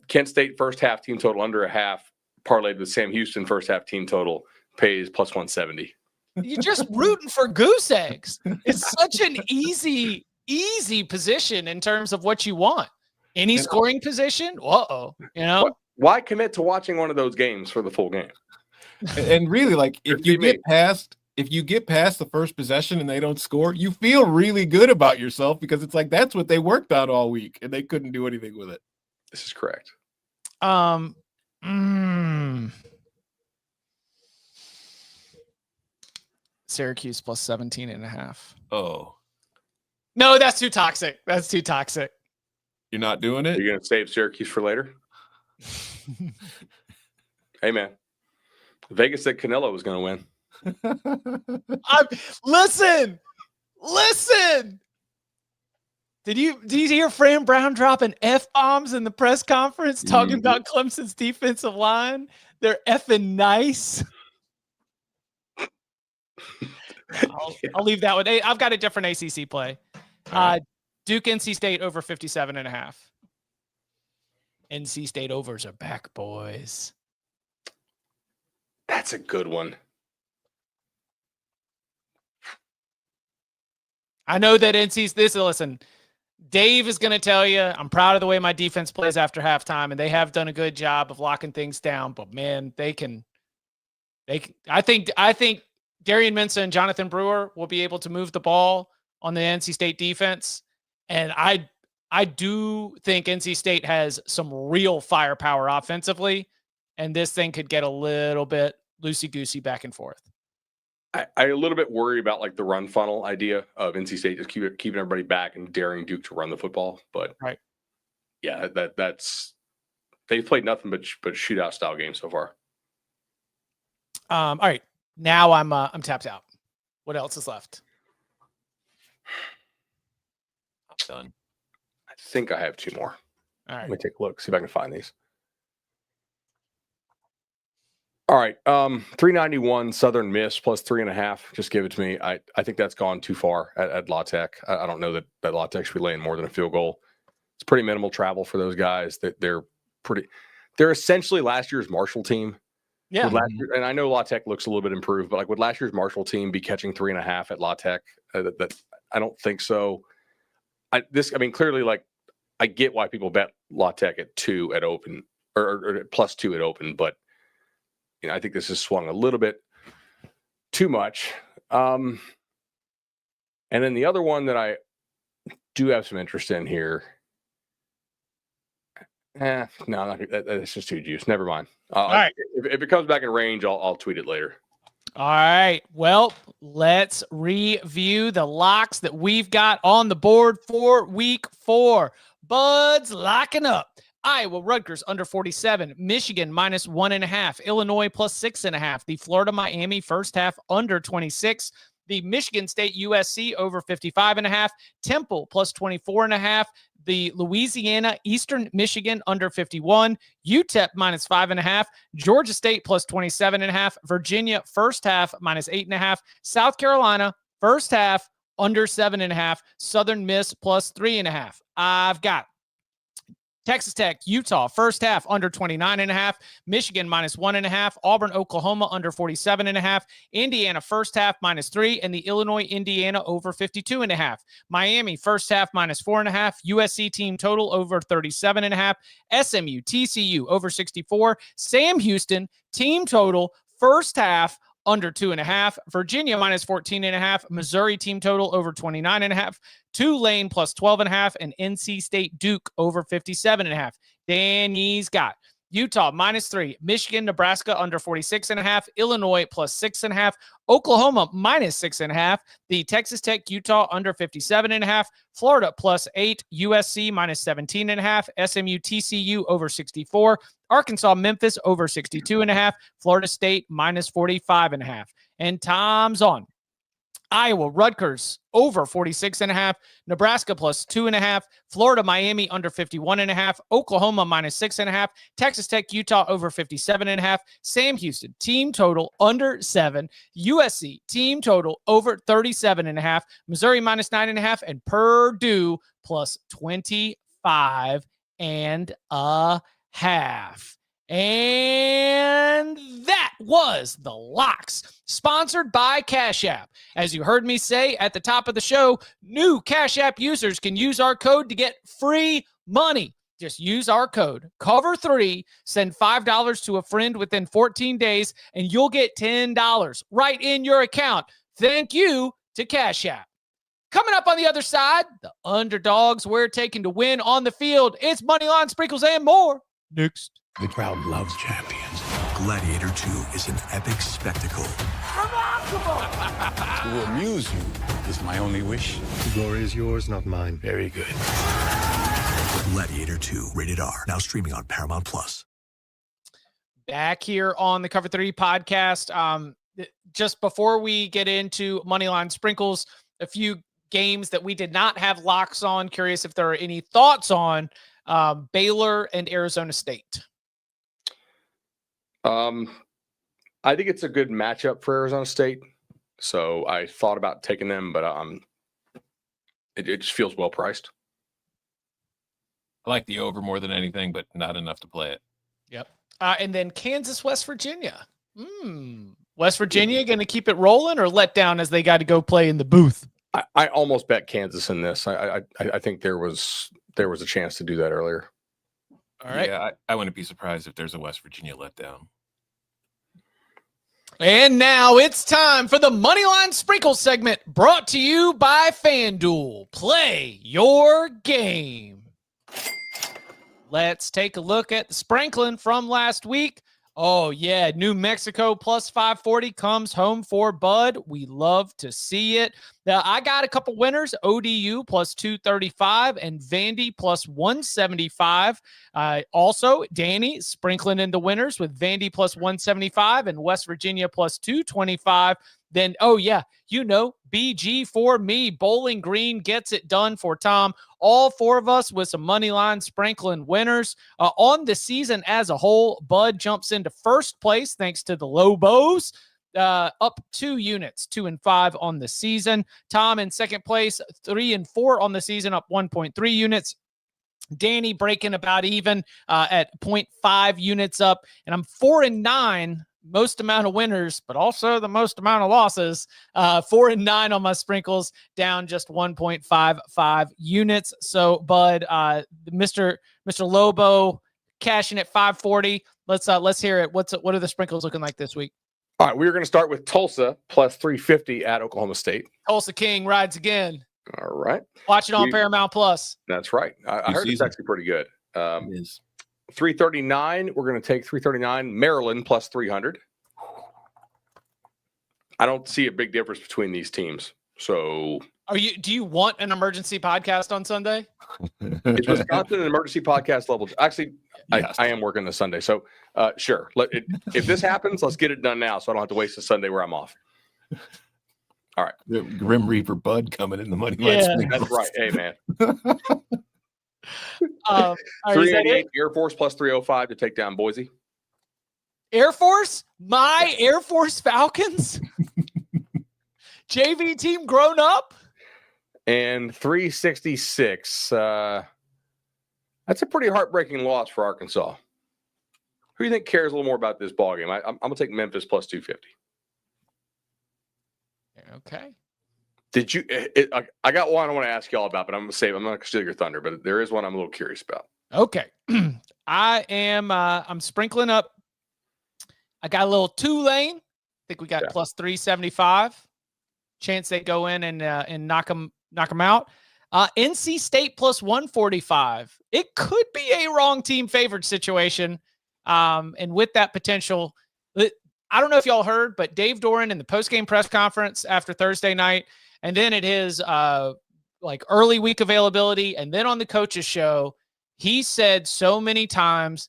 Kent State first half team total under a half, parlayed with Sam Houston first half team total, pays plus 170. You're just rooting for goose eggs. It's such an easy position in terms of what you want. Any scoring position? You know? Why commit to watching one of those games for the full game? And really, like if you get past the first possession and they don't score, you feel really good about yourself because it's like that's what they worked on all week and they couldn't do anything with it. This is correct. Syracuse plus 17.5. Oh. No, that's too toxic. That's too toxic. You're not doing it? You're going to save Syracuse for later? Hey, man. Vegas said Canelo was going to win. Listen. Did you hear Fran Brown dropping F-bombs in the press conference talking about Clemson's defensive line? They're effing nice. I'll leave that one. Hey, I've got a different ACC play. Duke NC State over 57.5. NC State overs are back, boys. That's a good one. I know that listen, Dave is going to tell you, I'm proud of the way my defense plays after halftime, and they have done a good job of locking things down, but man, I think Darian Mensah and Jonathan Brewer will be able to move the ball on the NC State defense. And I do think NC State has some real firepower offensively, and this thing could get a little bit loosey-goosey back and forth. I a little bit worry about like the run funnel idea of NC State just keeping everybody back and daring Duke to run the football. But right. Yeah, that's they've played nothing but shootout style games so far. All right. Now I'm tapped out. What else is left? I'm done. I think I have two more. All right. Let me take a look, see if I can find these. All right. 391 Southern Miss plus 3.5. Just give it to me. I think that's gone too far at La Tech. I don't know that La Tech should be laying more than a field goal. It's pretty minimal travel for those guys. They're essentially last year's Marshall team. Yeah. And I know La Tech looks a little bit improved, but like would last year's Marshall team be catching 3.5 at La Tech? That I don't think so. Clearly, like I get why people bet La Tech at 2 at open or plus 2 at open, but I think this has swung a little bit too much. And then the other one that I do have some interest in here No, that's just too juice. Never mind. All right. If it comes back in range, I'll tweet it later. All right. Well, let's review the locks that we've got on the board for week 4. Bud's locking up. Iowa, Rutgers under 47, Michigan -1.5, Illinois +6.5, the Florida, Miami first half under 26, the Michigan State, USC over 55.5, Temple +24.5, the Louisiana, Eastern Michigan under 51, UTEP -5.5, Georgia State +27.5, Virginia first half -8.5, South Carolina first half under 7.5, Southern Miss +3.5. I've got Texas Tech, Utah, first half under 29.5, Michigan -1.5, Auburn-Oklahoma under 47.5, Indiana first half -3, and the Illinois, Indiana over 52.5. Miami first half -4.5, USC team total over 37.5, SMU, TCU over 64, Sam Houston team total first half under 2.5, Virginia -14.5, Missouri team total over 29.5, Tulane +12.5, and NC State Duke over 57.5. Danny's got Utah -3, Michigan-Nebraska under 46.5, Illinois +6.5, Oklahoma -6.5, the Texas Tech Utah under 57.5, Florida +8, USC -17.5, SMU TCU over 64, Arkansas Memphis over 62.5, Florida State -45.5. And Tom's on Iowa, Rutgers over 46.5, Nebraska +2.5, Florida, Miami under 51.5, Oklahoma -6.5, Texas Tech, Utah over 57.5, Sam Houston team total under 7, USC team total over 37.5, Missouri -9.5, and Purdue +25.5. And that was the locks, sponsored by Cash App. As you heard me say at the top of the show, new Cash App users can use our code to get free money. Just use our code, COVER3, send $5 to a friend within 14 days, and you'll get $10 right in your account. Thank you to Cash App. Coming up on the other side, the underdogs we're taking to win on the field. It's Moneyline, Sprinkles, and more. Next. The crowd loves champions. Gladiator 2 is an epic spectacle. Remarkable! To amuse you is my only wish. The glory is yours, not mine. Very good. Gladiator 2, rated R, now streaming on Paramount Plus. Back here on the Cover 3 podcast. Just before we get into Moneyline Sprinkles, a few games that we did not have locks on. Curious if there are any thoughts on Baylor and Arizona State. I think it's a good matchup for Arizona State. So I thought about taking them, but it just feels well priced. I like the over more than anything, but not enough to play it. Yep. And then Kansas, West Virginia. West Virginia going to keep it rolling or let down as they got to go play in the booth? I almost bet Kansas in this. I think there was a chance to do that earlier. All right. Yeah, I wouldn't be surprised if there's a West Virginia letdown. And now it's time for the Moneyline Sprinkles segment, brought to you by FanDuel. Play your game. Let's take a look at the sprinkling from last week. Oh, yeah, New Mexico +540 comes home for Bud. We love to see it. Now, I got a couple winners, ODU +235 and Vandy +175. Also, Danny sprinkling in the winners with Vandy +175 and West Virginia +225. Then, oh, yeah, BG for me. Bowling Green gets it done for Tom. All four of us with some Moneyline sprinkling winners. On the season as a whole, Bud jumps into first place thanks to the Lobos. Up 2 units, 2 and 5 on the season. Tom in second place, 3 and 4 on the season, up 1.3 units. Danny breaking about even at 0.5 units up. And I'm 4 and 9. Most amount of winners, but also the most amount of losses. 4 and 9 on my sprinkles, down just 1.55 units. So, Bud, Mr. Lobo cashing at 540. Let's hear it. What are the sprinkles looking like this week? All right, we're going to start with Tulsa +350 at Oklahoma State. Tulsa King rides again. All right. Watch it on Paramount Plus. That's right. I heard it's actually pretty good. It is. 339. We're going to take 339. Maryland plus 300. I don't see a big difference between these teams. So, do you want an emergency podcast on Sunday? Is Wisconsin an emergency podcast level? Actually, yes. I am working this Sunday. So, sure. If this happens, let's get it done now so I don't have to waste a Sunday where I'm off. All right. The Grim Reaper Bud coming in the money line. Yeah. That's right. Hey, man. 388 Air Force plus 305 to take down Boise. Air Force? My Air Force Falcons? JV team grown up? And 366. That's a pretty heartbreaking loss for Arkansas. Who do you think cares a little more about this ballgame? I'm going to take Memphis plus 250. Okay. Did you? I got one I want to ask y'all about, but I'm going to save. I'm not going to steal your thunder, but there is one I'm a little curious about. Okay. I'm sprinkling up. I got a little Tulane. I think we got plus 375. Chance they go in and knock them out. NC State plus 145. It could be a wrong team favored situation. And with that potential, I don't know if y'all heard, but Dave Doran in the postgame press conference after Thursday night, and then at his early week availability, and then on the coach's show, he said so many times,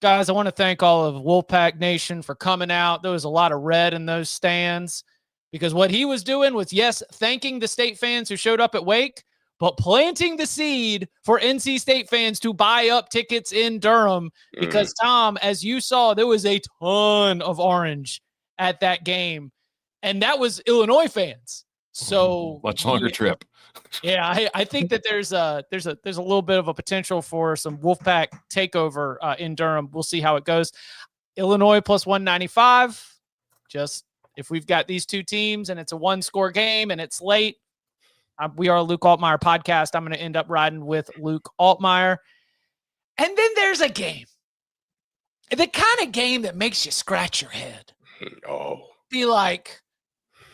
guys, I want to thank all of Wolfpack Nation for coming out. There was a lot of red in those stands, because what he was doing was, yes, thanking the State fans who showed up at Wake, but planting the seed for NC State fans to buy up tickets in Durham, because, Tom, as you saw, there was a ton of orange at that game, and that was Illinois fans. So much longer trip. Yeah, I think that there's a little bit of a potential for some Wolfpack takeover in Durham. We'll see how it goes. Illinois plus 195. Just if we've got these two teams and it's a one-score game and it's late, we are a Luke Altmaier podcast. I'm going to end up riding with Luke Altmaier. And then there's a game. The kind of game that makes you scratch your head. Oh. Be like,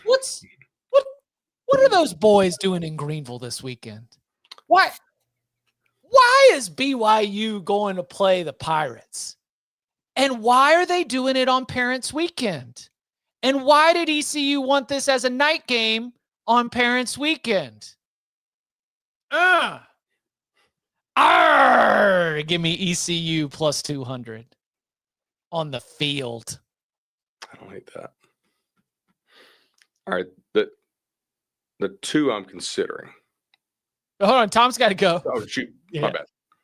what are those boys doing in Greenville this weekend? Why is BYU going to play the Pirates? And why are they doing it on Parents' Weekend? And why did ECU want this as a night game on Parents' Weekend? Give me ECU plus 200 on the field. I don't hate that. All right, the two I'm considering. Hold on, Tom's got to go. Oh, shoot. My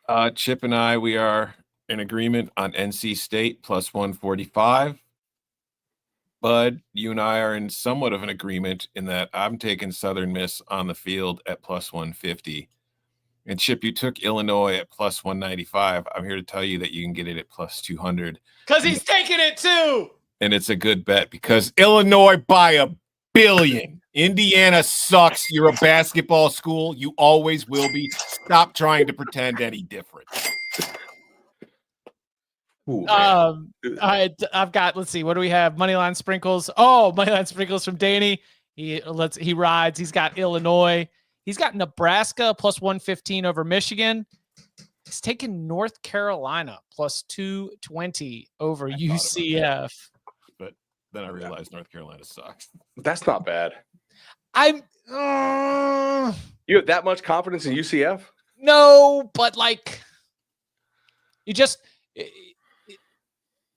bad. Chip and I, we are in agreement on NC State plus 145. Bud, you and I are in somewhat of an agreement in that I'm taking Southern Miss on the field at plus 150. And Chip, you took Illinois at plus 195. I'm here to tell you that you can get it at plus 200. Because he's taking it too. And it's a good bet because Illinois by $1 billion. Indiana sucks. You're a basketball school. You always will be. Stop trying to pretend any different. Ooh, I've got, let's see, what do we have? Moneyline sprinkles. Oh, Moneyline sprinkles from Danny. He rides. He's got Illinois. He's got Nebraska plus 115 over Michigan. He's taking North Carolina plus 220 over UCF. But then I realized North Carolina sucks. That's not bad. You have that much confidence in UCF? No, but you just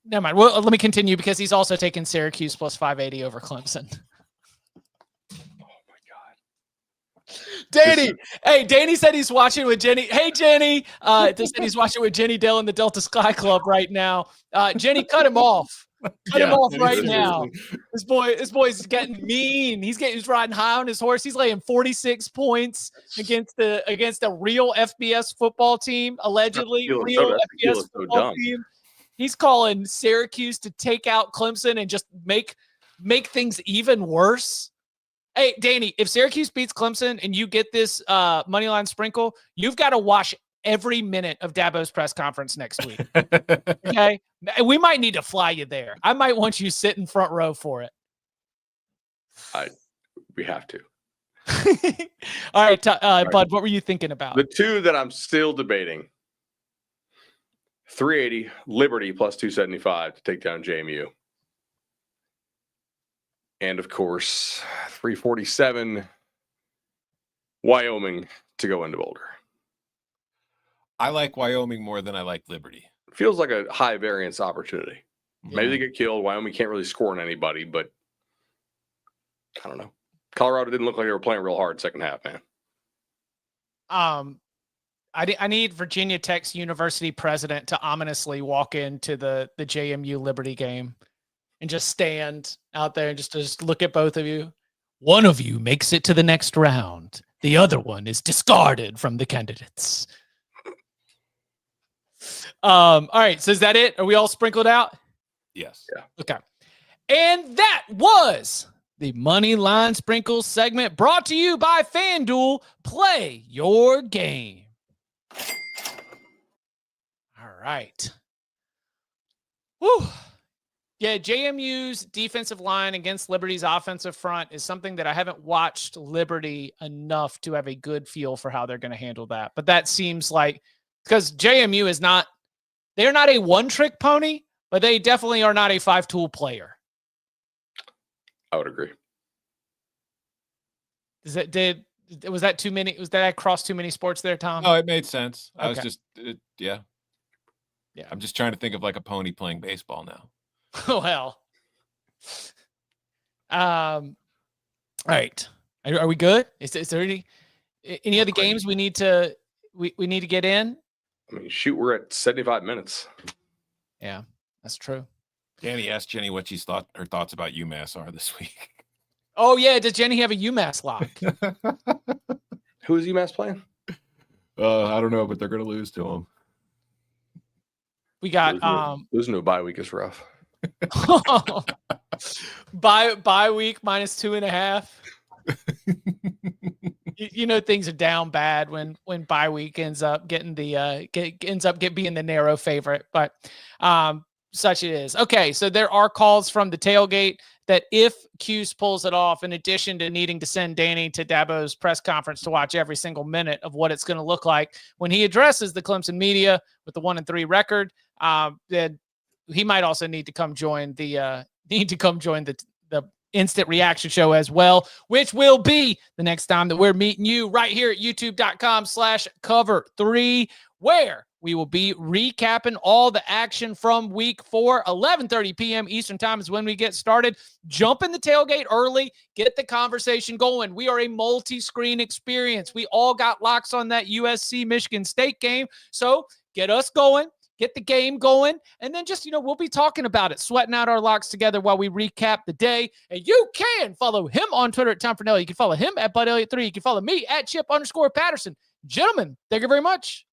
never mind. Well, let me continue because he's also taking Syracuse plus 580 over Clemson. Danny. Hey, Danny said he's watching with Jenny. Hey, Jenny. Said he's watching with Jenny Dale in the Delta Sky Club right now. Jenny, cut him off. Cut him off right now. This boy's getting mean. He's riding high on his horse. He's laying 46 points against a real FBS football team, allegedly. Real FBS football team. He's calling Syracuse to take out Clemson and just make things even worse. Hey, Danny, if Syracuse beats Clemson and you get this Moneyline sprinkle, you've got to watch every minute of Dabo's press conference next week. Okay? We might need to fly you there. I might want you sitting front row for it. We have to. All right, Bud, what were you thinking about? The two that I'm still debating. 380, Liberty plus 275 to take down JMU. And of course, 347, Wyoming to go into Boulder. I like Wyoming more than I like Liberty. Feels like a high variance opportunity. Yeah. Maybe they get killed. Wyoming can't really score on anybody, but I don't know. Colorado didn't look like they were playing real hard second half, man. I need Virginia Tech's university president to ominously walk into the JMU Liberty game and just stand out there and just look at both of you. One of you makes it to the next round. The other one is discarded from the candidates. All right. So is that it? Are we all sprinkled out? Yes. Yeah. Okay. And that was the Money Line Sprinkles segment brought to you by FanDuel. Play your game. All right. Whew. Yeah, JMU's defensive line against Liberty's offensive front is something that I haven't watched Liberty enough to have a good feel for how they're going to handle that. But that seems like, because JMU is not, they're not a one-trick pony, but they definitely are not a five-tool player. I would agree. Was that too many? Was that I crossed too many sports there, Tom? No, it made sense. I was Okay. just, yeah. I'm just trying to think of like a pony playing baseball now. Well, all right. Are we good? Is there any other games we need to need to get in? I mean, shoot, we're at 75 minutes. Yeah, that's true. Danny asked Jenny what her thoughts about UMass are this week. Oh yeah, does Jenny have a UMass lock? Who is UMass playing? I don't know, but they're going to lose to them. We got losing to a bye week is rough. bye week minus 2.5. You know things are down bad when bye week ends up getting being the narrow favorite, but such it is. Okay, so there are calls from the tailgate that if Cuse pulls it off, in addition to needing to send Danny to Dabo's press conference to watch every single minute of what it's going to look like when he addresses the Clemson media with the 1-3 record, then he might also need to come join the instant reaction show as well, which will be the next time that we're meeting you right here at youtube.com/cover3, where we will be recapping all the action from week 4. 11:30 p.m. Eastern time is when we get started. Jump in the tailgate early, get the conversation going. We are a multi-screen experience. We all got locks on that USC Michigan State game. So get us going. Get the game going, and then just, we'll be talking about it, sweating out our locks together while we recap the day. And you can follow him on Twitter at Tom Fornelli. You can follow him at Bud Elliott 3. You can follow me at Chip _Patterson. Gentlemen, thank you very much.